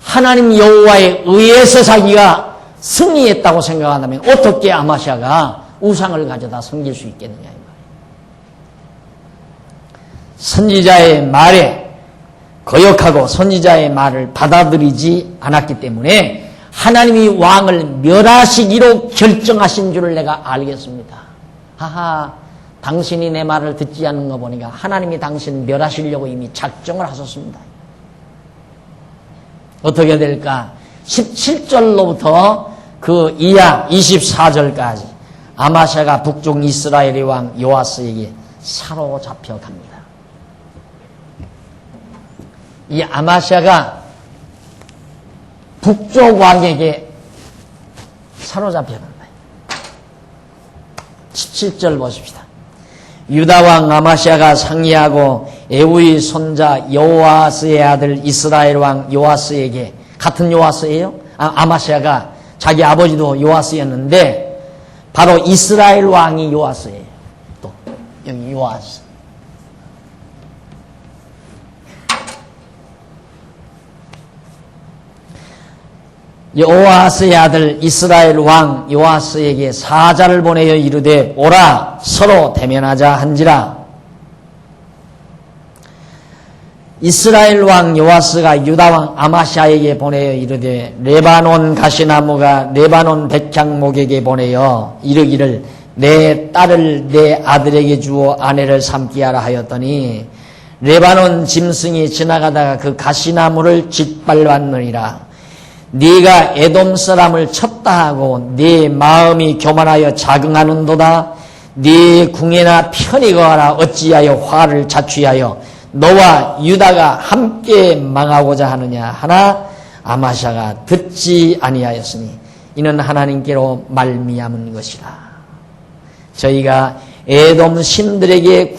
하나님 여호와에 의해서 자기가 승리했다고 생각한다면 어떻게 아마시아가 우상을 가져다 섬길 수 있겠느냐 이 말이에요. 선지자의 말에 거역하고 선지자의 말을 받아들이지 않았기 때문에 하나님이 왕을 멸하시기로 결정하신 줄을 내가 알겠습니다. 당신이 내 말을 듣지 않는 거 보니까 하나님이 당신 멸하시려고 이미 작정을 하셨습니다. 어떻게 될까? 17절로부터 그 이하 24절까지 아마시아가 북쪽 이스라엘의 왕 요아스에게 사로잡혀 갑니다. 이 아마시아가 북쪽 왕에게 사로잡혀 간다. 17절 보십시다. 유다 왕 아마시아가 상의하고 에우의 손자 요아스의 아들 이스라엘 왕 요아스에게, 같은 요아스예요? 아마시아가 자기 아버지도 요아스였는데 바로 이스라엘 왕이 요아스예요. 또 여기 요아스. 요아스의 아들 이스라엘 왕 요아스에게 사자를 보내어 이르되 오라 서로 대면하자 한지라. 이스라엘 왕 요아스가 유다 왕 아마샤에게 보내어 이르되 레바논 가시나무가 레바논 백향목에게 보내어 이르기를 내 딸을 내 아들에게 주어 아내를 삼게 하라 하였더니 레바논 짐승이 지나가다가 그 가시나무를 짓밟았느니라. 네가 에돔 사람을 쳤다 하고 네 마음이 교만하여 자긍하는도다. 네 궁에나 편히 거하라. 어찌하여 화를 자취하여 너와 유다가 함께 망하고자 하느냐 하나 아마샤가 듣지 아니하였으니 이는 하나님께로 말미암은 것이라. 저희가 에돔 신들에게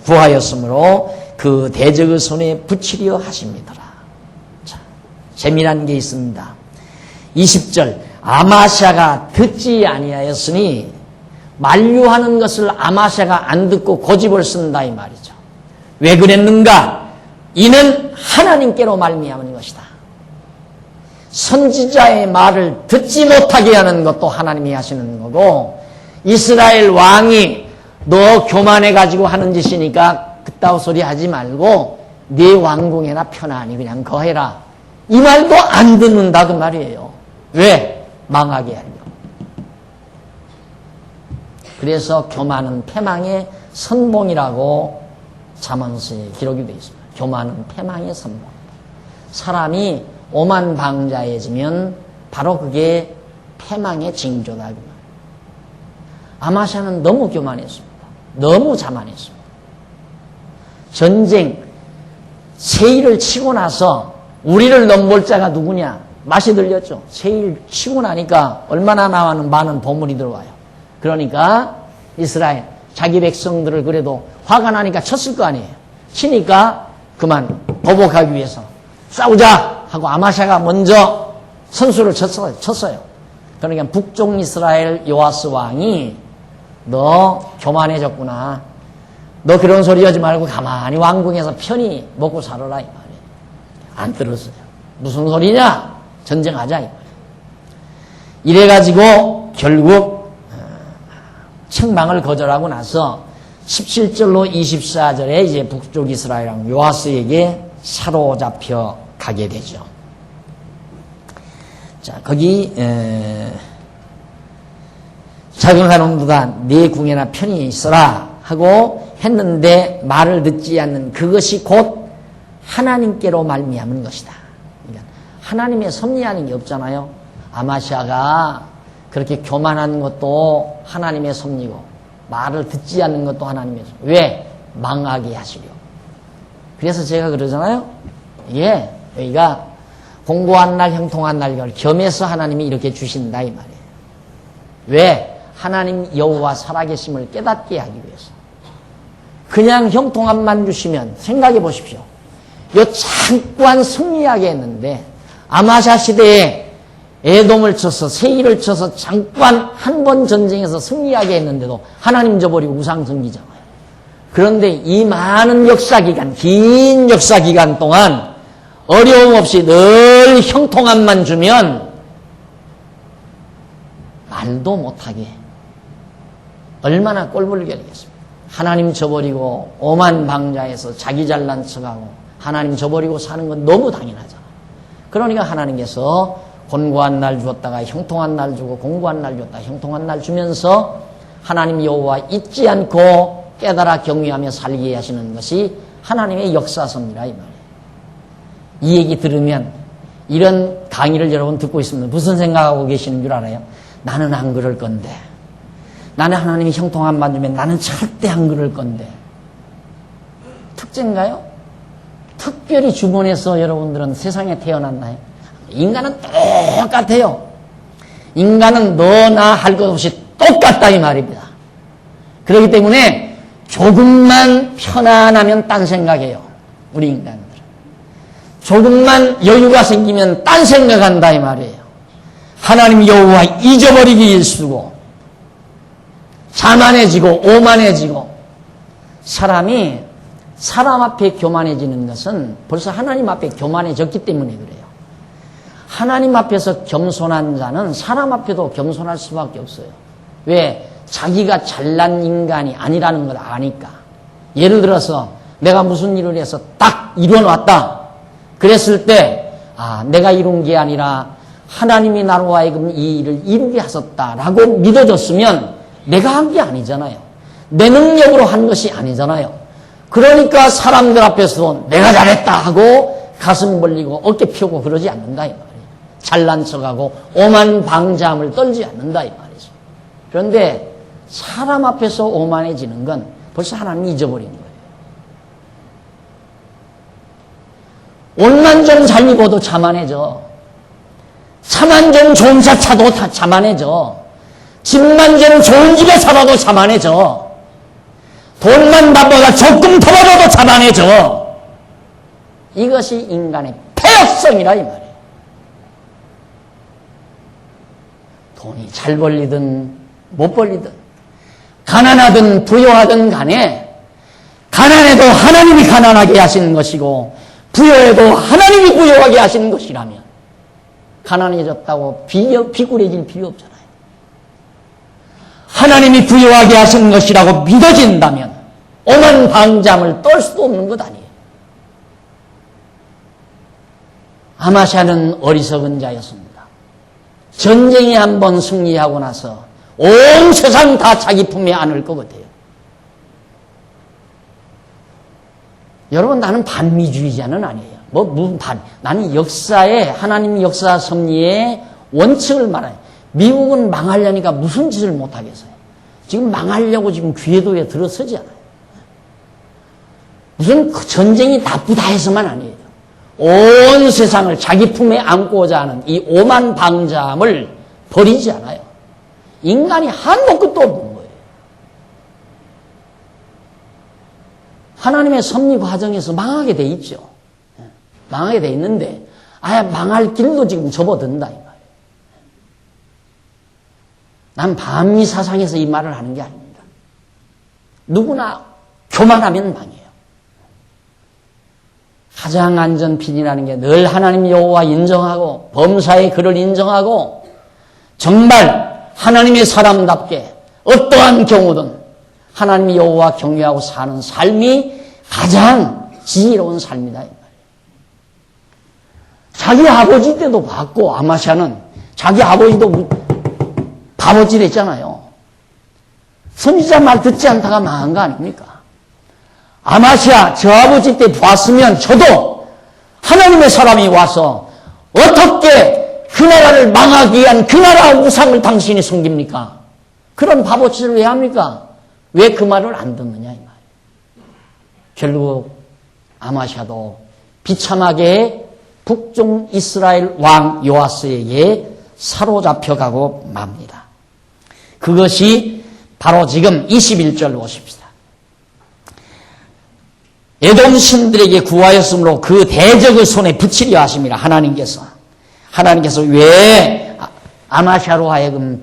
구하였으므로 그 대적의 손에 붙이려 하십니다라. 자, 재미난 게 있습니다. 20절 아마샤가 듣지 아니하였으니 만류하는 것을 아마샤가 안 듣고 고집을 쓴다 이 말이죠. 왜 그랬는가? 이는 하나님께로 말미암은 것이다. 선지자의 말을 듣지 못하게 하는 것도 하나님이 하시는 거고 이스라엘 왕이 너 교만해가지고 하는 짓이니까 그따위 소리 하지 말고 네 왕궁에나 편안히 그냥 거해라. 이 말도 안 듣는다 그 말이에요. 왜? 망하게 하려. 그래서 교만은 패망의 선봉이라고 잠언서에 기록이 되어 있습니다. 교만은 패망의 선봉. 사람이 오만방자해지면 바로 그게 패망의 징조다. 아마샤는 너무 교만했습니다. 너무 자만했습니다. 전쟁 세일을 치고 나서 우리를 넘볼 자가 누구냐? 맛이 들렸죠. 세일 치고 나니까 얼마나 많은 보물이 들어와요. 그러니까 이스라엘 자기 백성들을 그래도 화가 나니까 쳤을 거 아니에요. 치니까 그만 보복하기 위해서 싸우자 하고 아마샤가 먼저 선수를 쳤어요. 그러니까 북쪽 이스라엘 요아스 왕이 너 교만해졌구나. 너 그런 소리 하지 말고 가만히 왕궁에서 편히 먹고 살아라 이 말이에요. 안 들었어요. 무슨 소리냐? 전쟁하자 이 말이에요. 이래가지고 결국 책망을 거절하고 나서 17절로 24절에 이제 북쪽 이스라엘 왕 요아스에게 사로잡혀 가게 되죠. 자, 거기 자긍하는도다. 네 궁에나 편히 있어라 하고 했는데 말을 듣지 않는 그것이 곧 하나님께로 말미암은 것이다. 그러니까 하나님의 섭리하는 게 없잖아요. 아마샤가 그렇게 교만한 것도 하나님의 섭리고 말을 듣지 않는 것도 하나님의 섭리. 왜? 망하게 하시려. 그래서 제가 그러잖아요. 예, 여기가 공고한 날 형통한 날 겸해서 하나님이 이렇게 주신다 이 말이에요. 왜? 하나님 여호와 살아계심을 깨닫게 하기 위해서. 그냥 형통함만 주시면 생각해 보십시오. 요 잠깐 승리하게 했는데 아마샤 시대에 에돔을 쳐서 세일을 쳐서 잠깐 한 번 전쟁에서 승리하게 했는데도 하나님 저버리고 우상 섬기잖아요. 그런데 이 많은 역사기간, 긴 역사기간 동안 어려움 없이 늘 형통함만 주면 말도 못하게 얼마나 꼴불게 되겠습니까? 하나님 저버리고 오만방자해서 자기 잘난 척하고 하나님 저버리고 사는 건 너무 당연하잖아. 그러니까 하나님께서 곤고한 날 주었다가 형통한 날 주고 공고한 날 주었다가 형통한 날 주면서 하나님 여호와 잊지 않고 깨달아 경외하며 살게 하시는 것이 하나님의 역사섭니다 이 말이에요. 이 얘기 들으면 이런 강의를 여러분 듣고 있으면 무슨 생각하고 계시는 줄 알아요? 나는 안 그럴 건데, 나는 하나님이 형통함만 주면 나는 절대 안 그럴 건데. 특제인가요? 특별히 주변에서 여러분들은 세상에 태어났나요? 인간은 똑같아요. 인간은 너나 할 것 없이 똑같다 이 말입니다. 그렇기 때문에 조금만 편안하면 딴 생각해요. 우리 인간들은. 조금만 여유가 생기면 딴 생각한다 이 말이에요. 하나님 여호와 잊어버리기 일쑤고 자만해지고 오만해지고. 사람이 사람 앞에 교만해지는 것은 벌써 하나님 앞에 교만해졌기 때문에 그래요. 하나님 앞에서 겸손한 자는 사람 앞에도 겸손할 수밖에 없어요. 왜? 자기가 잘난 인간이 아니라는 걸 아니까. 예를 들어서 내가 무슨 일을 해서 딱 이뤄놨다. 그랬을 때 내가 이룬 게 아니라 하나님이 나로 하여금 이 일을 이루게 하셨다라고 믿어졌으면 내가 한 게 아니잖아요. 내 능력으로 한 것이 아니잖아요. 그러니까 사람들 앞에서 내가 잘했다 하고 가슴 벌리고 어깨 펴고 그러지 않는다 이 말이에요. 잘난 척하고 오만 방자함을 떨지 않는다 이 말이죠. 그런데 사람 앞에서 오만해지는 건 벌써 하나님이 잊어버린 거예요. 옷만 좀 잘 입어도 자만해져. 차만 좀 좋은 차 차도 다 자만해져. 집만 좀 좋은 집에 살아도 자만해져. 돈만 나보다 조금 더 벌어도 자만해져. 이것이 인간의 폐역성이라 이 말이에요. 돈이 잘 벌리든 못 벌리든 가난하든 부유하든 간에 가난해도 하나님이 가난하게 하시는 것이고 부유해도 하나님이 부유하게 하시는 것이라면 가난해졌다고 비굴해질 필요 없잖아요. 하나님이 부유하게 하시는 것이라고 믿어진다면 오만 방자함을 떨 수도 없는 것 아니에요. 아마샤는 어리석은 자였습니다. 전쟁에 한번 승리하고 나서 온 세상 다 자기 품에 안을 것 같아요. 여러분, 나는 반미주의자는 아니에요. 나는 역사에, 하나님 역사 섭리의 원칙을 말해요. 미국은 망하려니까 무슨 짓을 못하겠어요. 지금 망하려고 지금 궤도에 들어서지 않아요. 무슨 전쟁이 나쁘다 해서만 아니에요. 온 세상을 자기 품에 안고자 하는 이 오만 방자함을 버리지 않아요. 인간이 한도 끝도 없는 거예요. 하나님의 섭리 과정에서 망하게 돼 있죠. 망하게 돼 있는데 아예 망할 길도 지금 접어든다 이 말이에요. 난 반미 사상에서 이 말을 하는 게 아닙니다. 누구나 교만하면 망해요. 가장 안전핀이라는 게 늘 하나님 여호와 인정하고 범사의 그를 인정하고 정말 하나님의 사람답게 어떠한 경우든 하나님 여호와 경외하고 사는 삶이 가장 지혜로운 삶이다. 자기 아버지 때도 봤고 아마샤는 자기 아버지도 바보짓 했잖아요. 선지자 말 듣지 않다가 망한 거 아닙니까? 아마샤 저 아버지 때 봤으면 저도 하나님의 사람이 와서 어떻게 그 나라를 망하기 위한 그 나라 우상을 당신이 섬깁니까? 그런 바보짓을 왜 합니까? 왜 그 말을 안 듣느냐 이 말. 결국 아마샤도 비참하게 북중 이스라엘 왕 요아스에게 사로잡혀가고 맙니다. 그것이 바로 지금 21절 보십시다. 에돔 신들에게 구하였으므로 그 대적을 손에 붙이려 하십니다. 하나님께서 왜 아마샤로 하여금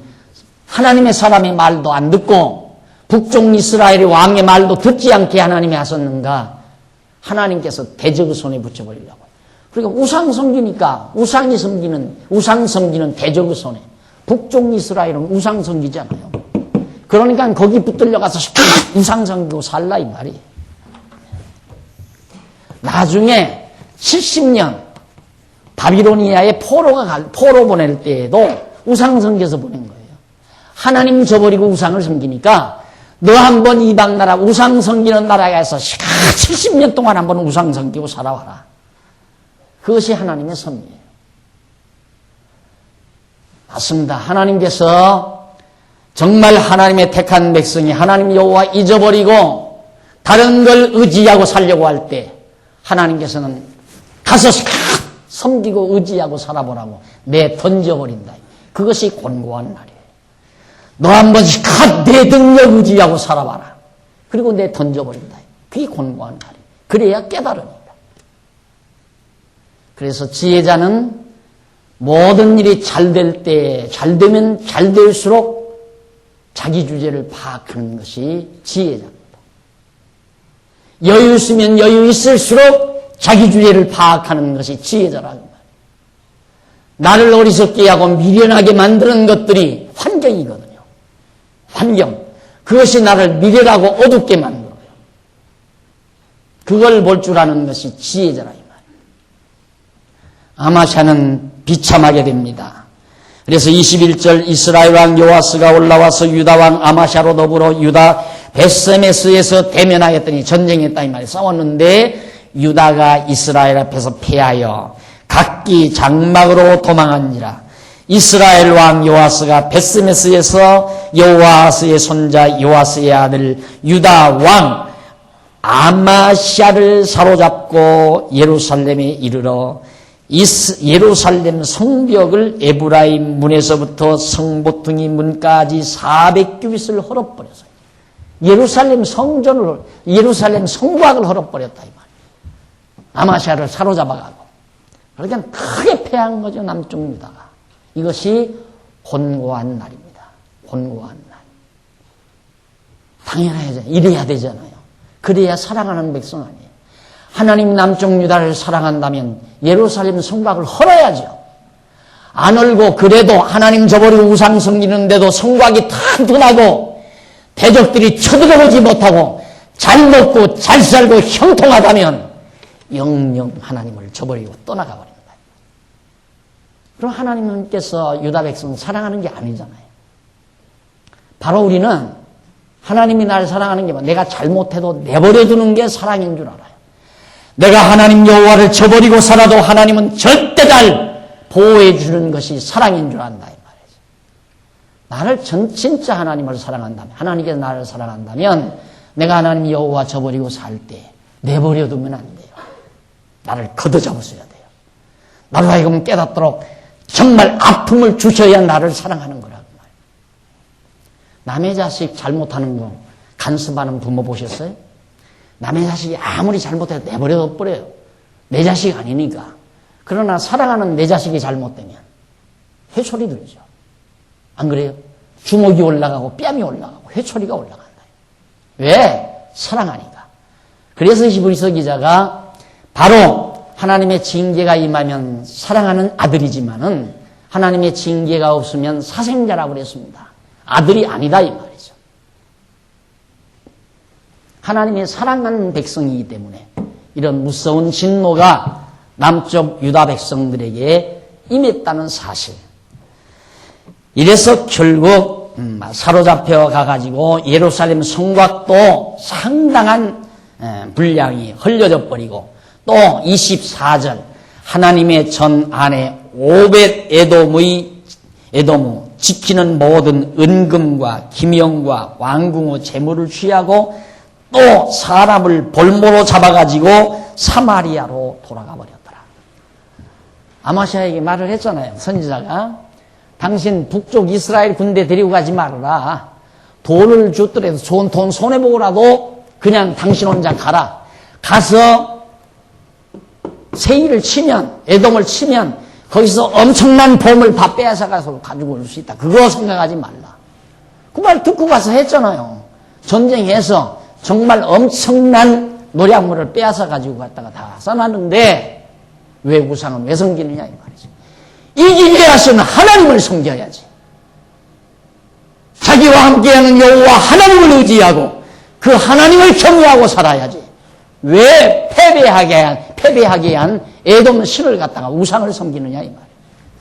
하나님의 사람의 말도 안 듣고 북쪽 이스라엘의 왕의 말도 듣지 않게 하나님이 하셨는가? 하나님께서 대적의 손에 붙여버리려고. 그러니까 우상 섬기니까 우상 섬기는 대적의 손에. 북쪽 이스라엘은 우상 섬기잖아요. 그러니까 거기 붙들려 가서 우상 섬기고 살라 이 말이에요. 나중에 70년 바비로니아에 포로 보낼 때에도 우상 섬겨서 보낸 거예요. 하나님 저버리고 우상을 섬기니까 너 한번 이방 나라 우상 섬기는 나라에 가서 70년 동안 한번 우상 섬기고 살아와라. 그것이 하나님의 섭리예요. 맞습니다. 하나님께서 정말 하나님의 택한 백성이 하나님 여호와 잊어버리고 다른 걸 의지하고 살려고 할 때 하나님께서는 가서 섬기고 의지하고 살아보라고 내 던져버린다. 그것이 권고한 날이에요. 너 한 번씩 내 능력 의지하고 살아봐라. 그리고 내 던져버린다. 그게 권고한 날이에요. 그래야 깨달음이다. 그래서 지혜자는 모든 일이 잘 될 때, 잘 되면 잘 될수록 자기 주제를 파악하는 것이 지혜자입니다. 여유 있으면 여유 있을수록 자기 주제를 파악하는 것이 지혜자라는 말이에요. 나를 어리석게 하고 미련하게 만드는 것들이 환경이거든요. 환경. 그것이 나를 미련하고 어둡게 만들어요. 그걸 볼 줄 아는 것이 지혜잖아요. 아마샤는 비참하게 됩니다. 그래서 21절 이스라엘 왕 요아스가 올라와서 유다 왕 아마샤로 더불어 유다 벳세메스에서 대면하였더니 전쟁했다 이 말이에요. 싸웠는데 유다가 이스라엘 앞에서 패하여 각기 장막으로 도망하니라. 이스라엘 왕 요아스가 벳세메스에서 여호아스의 손자 요아스의 아들 유다 왕 아마샤를 사로잡고 예루살렘에 이르러 예루살렘 성벽을 에브라임 문에서부터 성보퉁이 문까지 400규빗을 헐어버렸어요. 예루살렘 성전을, 예루살렘 성곽을 헐어버렸다 이 말이에요. 아마샤를 사로잡아가고. 그러니까 크게 패한 거죠, 남쪽 유다가. 이것이 곤고한 날입니다. 곤고한 날. 당연해야죠. 이래야 되잖아요. 그래야 사랑하는 백성 아니에요. 하나님 남쪽 유다를 사랑한다면 예루살렘 성곽을 헐어야죠. 안 헐고 그래도 하나님 저버리고 우상 섬기는데도 성곽이 튼튼하고 대적들이 쳐들어오지 못하고 잘 먹고 잘 살고 형통하다면 영영 하나님을 저버리고 떠나가 버립니다. 그럼 하나님께서 유다 백성 사랑하는 게 아니잖아요. 바로 우리는 하나님이 나를 사랑하는 게 내가 잘못해도 내버려 두는 게 사랑인 줄 알아요. 내가 하나님 여호와를 저버리고 살아도 하나님은 절대 날 보호해 주는 것이 사랑인 줄 안다 이 말이죠. 나를 진짜 하나님을 사랑한다면, 하나님께서 나를 사랑한다면 내가 하나님 여호와 저버리고 살 때 내버려 두면 안 돼요. 나를 걷어잡으셔야 돼요. 나로 하여금 깨닫도록 정말 아픔을 주셔야 나를 사랑하는 거라고 말이에요. 남의 자식 잘못하는 거 간섭하는 부모 보셨어요? 남의 자식이 아무리 잘못해도 내버려 버려요. 내 자식 아니니까. 그러나 사랑하는 내 자식이 잘못되면 회초리 들죠. 안 그래요? 주먹이 올라가고 뺨이 올라가고 회초리가 올라간다. 왜? 사랑하니까. 그래서 히브리서 기자가 바로 하나님의 징계가 임하면 사랑하는 아들이지만은 하나님의 징계가 없으면 사생자라고 그랬습니다. 아들이 아니다 이 말이죠. 하나님의 사랑하는 백성이기 때문에 이런 무서운 진노가 남쪽 유다 백성들에게 임했다는 사실. 이래서 결국 사로잡혀 가가지고 예루살렘 성곽도 상당한 분량이 흘려져 버리고 또 24절 하나님의 전 아내 오벳 에돔의 지키는 모든 은금과 기명과 왕궁의 재물을 취하고 또 사람을 볼모로 잡아가지고 사마리아로 돌아가 버렸더라. 아마샤에게 말을 했잖아요. 선지자가 당신 북쪽 이스라엘 군대 데리고 가지 말아라. 돈을 줬더라도 좋은 돈 손해보고라도 그냥 당신 혼자 가라. 가서 세일을 치면, 에돔을 치면 거기서 엄청난 보물 다 빼앗아가서 가지고 올 수 있다. 그거 생각하지 말라. 그 말 듣고 가서 했잖아요. 전쟁해서 정말 엄청난 노량물을 빼앗아 가지고 갔다가 다 써놨는데 왜 우상은 왜 섬기느냐 이 말이죠. 이기기 위해서는 하나님을 섬겨야지. 자기와 함께하는 여호와 하나님을 의지하고 그 하나님을 경외하고 살아야지. 왜 패배하게 한 에돔 신을 갖다가 우상을 섬기느냐 이 말이에요.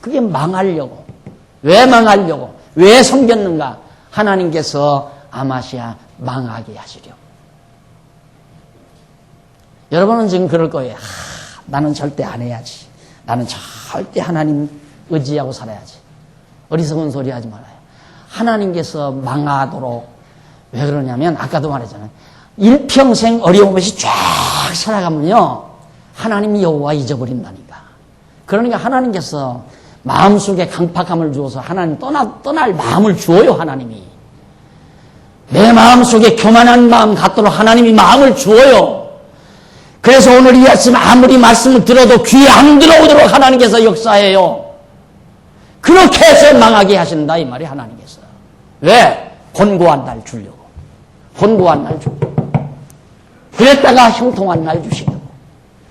그게 망하려고. 왜 망하려고? 왜 섬겼는가? 하나님께서 아마시아 망하게 하시려고. 여러분은 지금 그럴 거예요. 나는 절대 안 해야지. 나는 절대 하나님 의지하고 살아야지. 어리석은 소리 하지 말아요. 하나님께서 망하도록. 왜 그러냐면 아까도 말했잖아요. 일평생 어려움 없이 쫙 살아가면요 하나님 여호와 잊어버린다니까. 그러니까 하나님께서 마음속에 강팍함을 주어서 하나님 떠날 마음을 주어요. 하나님이 내 마음속에 교만한 마음 갖도록 하나님이 마음을 주어요. 그래서 오늘 이 아침 아무리 말씀을 들어도 귀에 안 들어오도록 하나님께서 역사해요. 그렇게 해서 망하게 하신다 이 말이 하나님께서. 왜? 곤고한 날 주려고. 곤고한 날 주려고. 그랬다가 형통한 날 주시려고.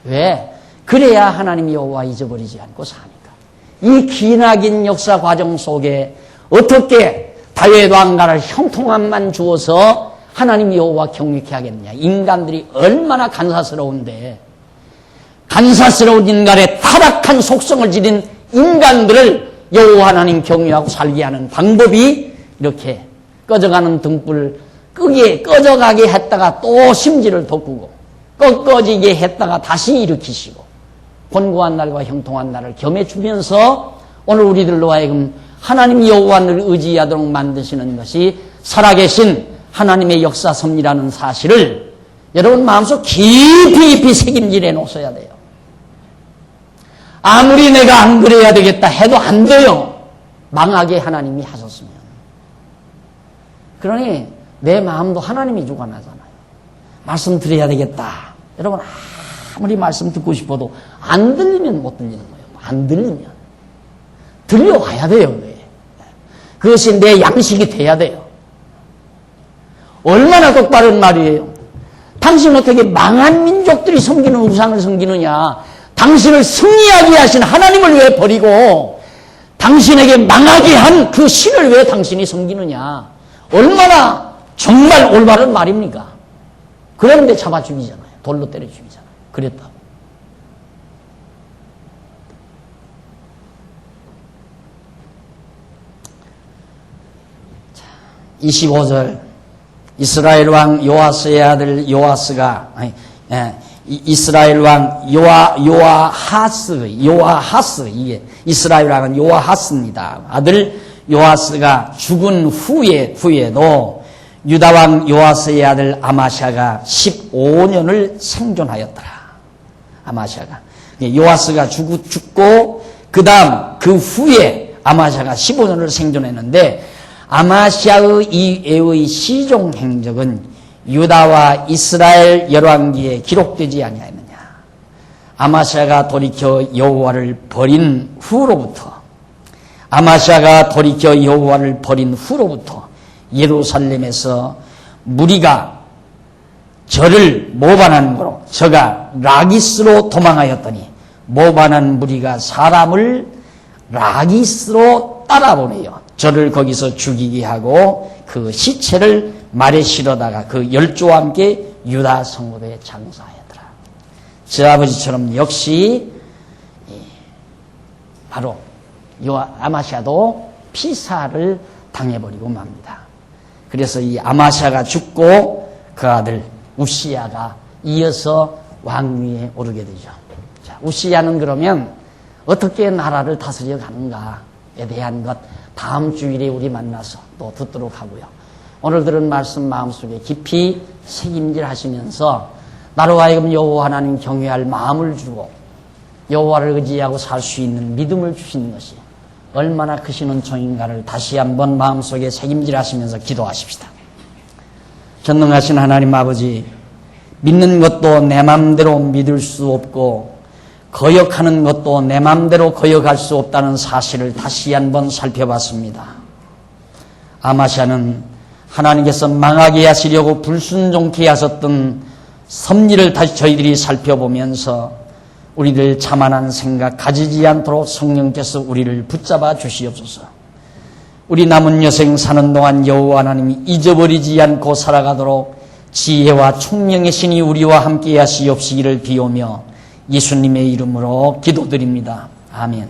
왜? 그래야 하나님 여호와 잊어버리지 않고 사니까. 이 기나긴 역사 과정 속에 어떻게 다윗 왕가를 형통함만 주어서 하나님 여호와 경외케 하겠느냐. 인간들이 얼마나 간사스러운데, 간사스러운 인간의 타락한 속성을 지닌 인간들을 여호와 하나님 경외하고 살게 하는 방법이 이렇게 꺼져가는 등불 끄게 꺼져가게 했다가 또 심지를 돋구고 꺼지게 했다가 다시 일으키시고 권고한 날과 형통한 날을 겸해주면서 오늘 우리들로 하여금 하나님 여호와를 의지하도록 만드시는 것이 살아계신 하나님의 역사 섭리라는 사실을 여러분 마음속 깊이 새김질해 놓으셔야 돼요. 아무리 내가 안 그래야 되겠다 해도 안 돼요. 망하게 하나님이 하셨으면. 그러니 내 마음도 하나님이 주관하잖아요. 말씀 드려야 되겠다. 여러분 아무리 말씀 듣고 싶어도 안 들리면 못 들리는 거예요. 안 들리면. 들려와야 돼요. 그것이 내 양식이 돼야 돼요. 얼마나 똑바른 말이에요. 당신 어떻게 망한 민족들이 섬기는 우상을 섬기느냐. 당신을 승리하게 하신 하나님을 왜 버리고 당신에게 망하게 한 그 신을 왜 당신이 섬기느냐. 얼마나 정말 올바른 말입니까? 그런데 잡아 죽이잖아요. 돌로 때려 죽이잖아요. 그랬다고. 25절 이스라엘 왕 요아스의 아들 요아스가 이스라엘 왕 요아하스 이게 이스라엘 왕은 요아하스입니다. 아들 요아스가 죽은 후에도 유다 왕 요아스의 아들 아마샤가 15년을 생존하였더라. 아마샤가 요아스가 죽고 그 후에 아마샤가 15년을 생존했는데 아마샤의 이외의 시종 행적은 유다와 이스라엘 열왕기에 기록되지 아니하였느냐. 아마샤가 돌이켜 여호와를 버린 후로부터 예루살렘에서 무리가 저를 모반한 거로 저가 라기스로 도망하였더니 모반한 무리가 사람을 라기스로 따라보내요. 저를 거기서 죽이게 하고 그 시체를 말에 실어다가 그 열조와 함께 유다 성읍에 장사하였더라. 저 아버지처럼 역시 바로 아마샤도 피사를 당해버리고 맙니다. 그래서 이 아마샤가 죽고 그 아들 우시야가 이어서 왕위에 오르게 되죠. 자, 우시야는 그러면 어떻게 나라를 다스려 가는가에 대한 것 다음 주일에 우리 만나서 또 듣도록 하고요. 오늘 들은 말씀 마음속에 깊이 새김질 하시면서 나로 하여금 여호와 하나님 경외할 마음을 주고 여호와를 의지하고 살 수 있는 믿음을 주시는 것이 얼마나 크신 은총인가를 다시 한번 마음속에 새김질 하시면서 기도하십시다. 전능하신 하나님 아버지, 믿는 것도 내 마음대로 믿을 수 없고 거역하는 것도 내 마음대로 거역할 수 없다는 사실을 다시 한번 살펴봤습니다. 아마샤는 하나님께서 망하게 하시려고 불순종케 하셨던 섭리를 다시 저희들이 살펴보면서 우리들 자만한 생각 가지지 않도록 성령께서 우리를 붙잡아 주시옵소서. 우리 남은 여생 사는 동안 여호와 하나님이 잊어버리지 않고 살아가도록 지혜와 총명의 신이 우리와 함께 하시옵시기를 비오며 예수님의 이름으로 기도드립니다. 아멘.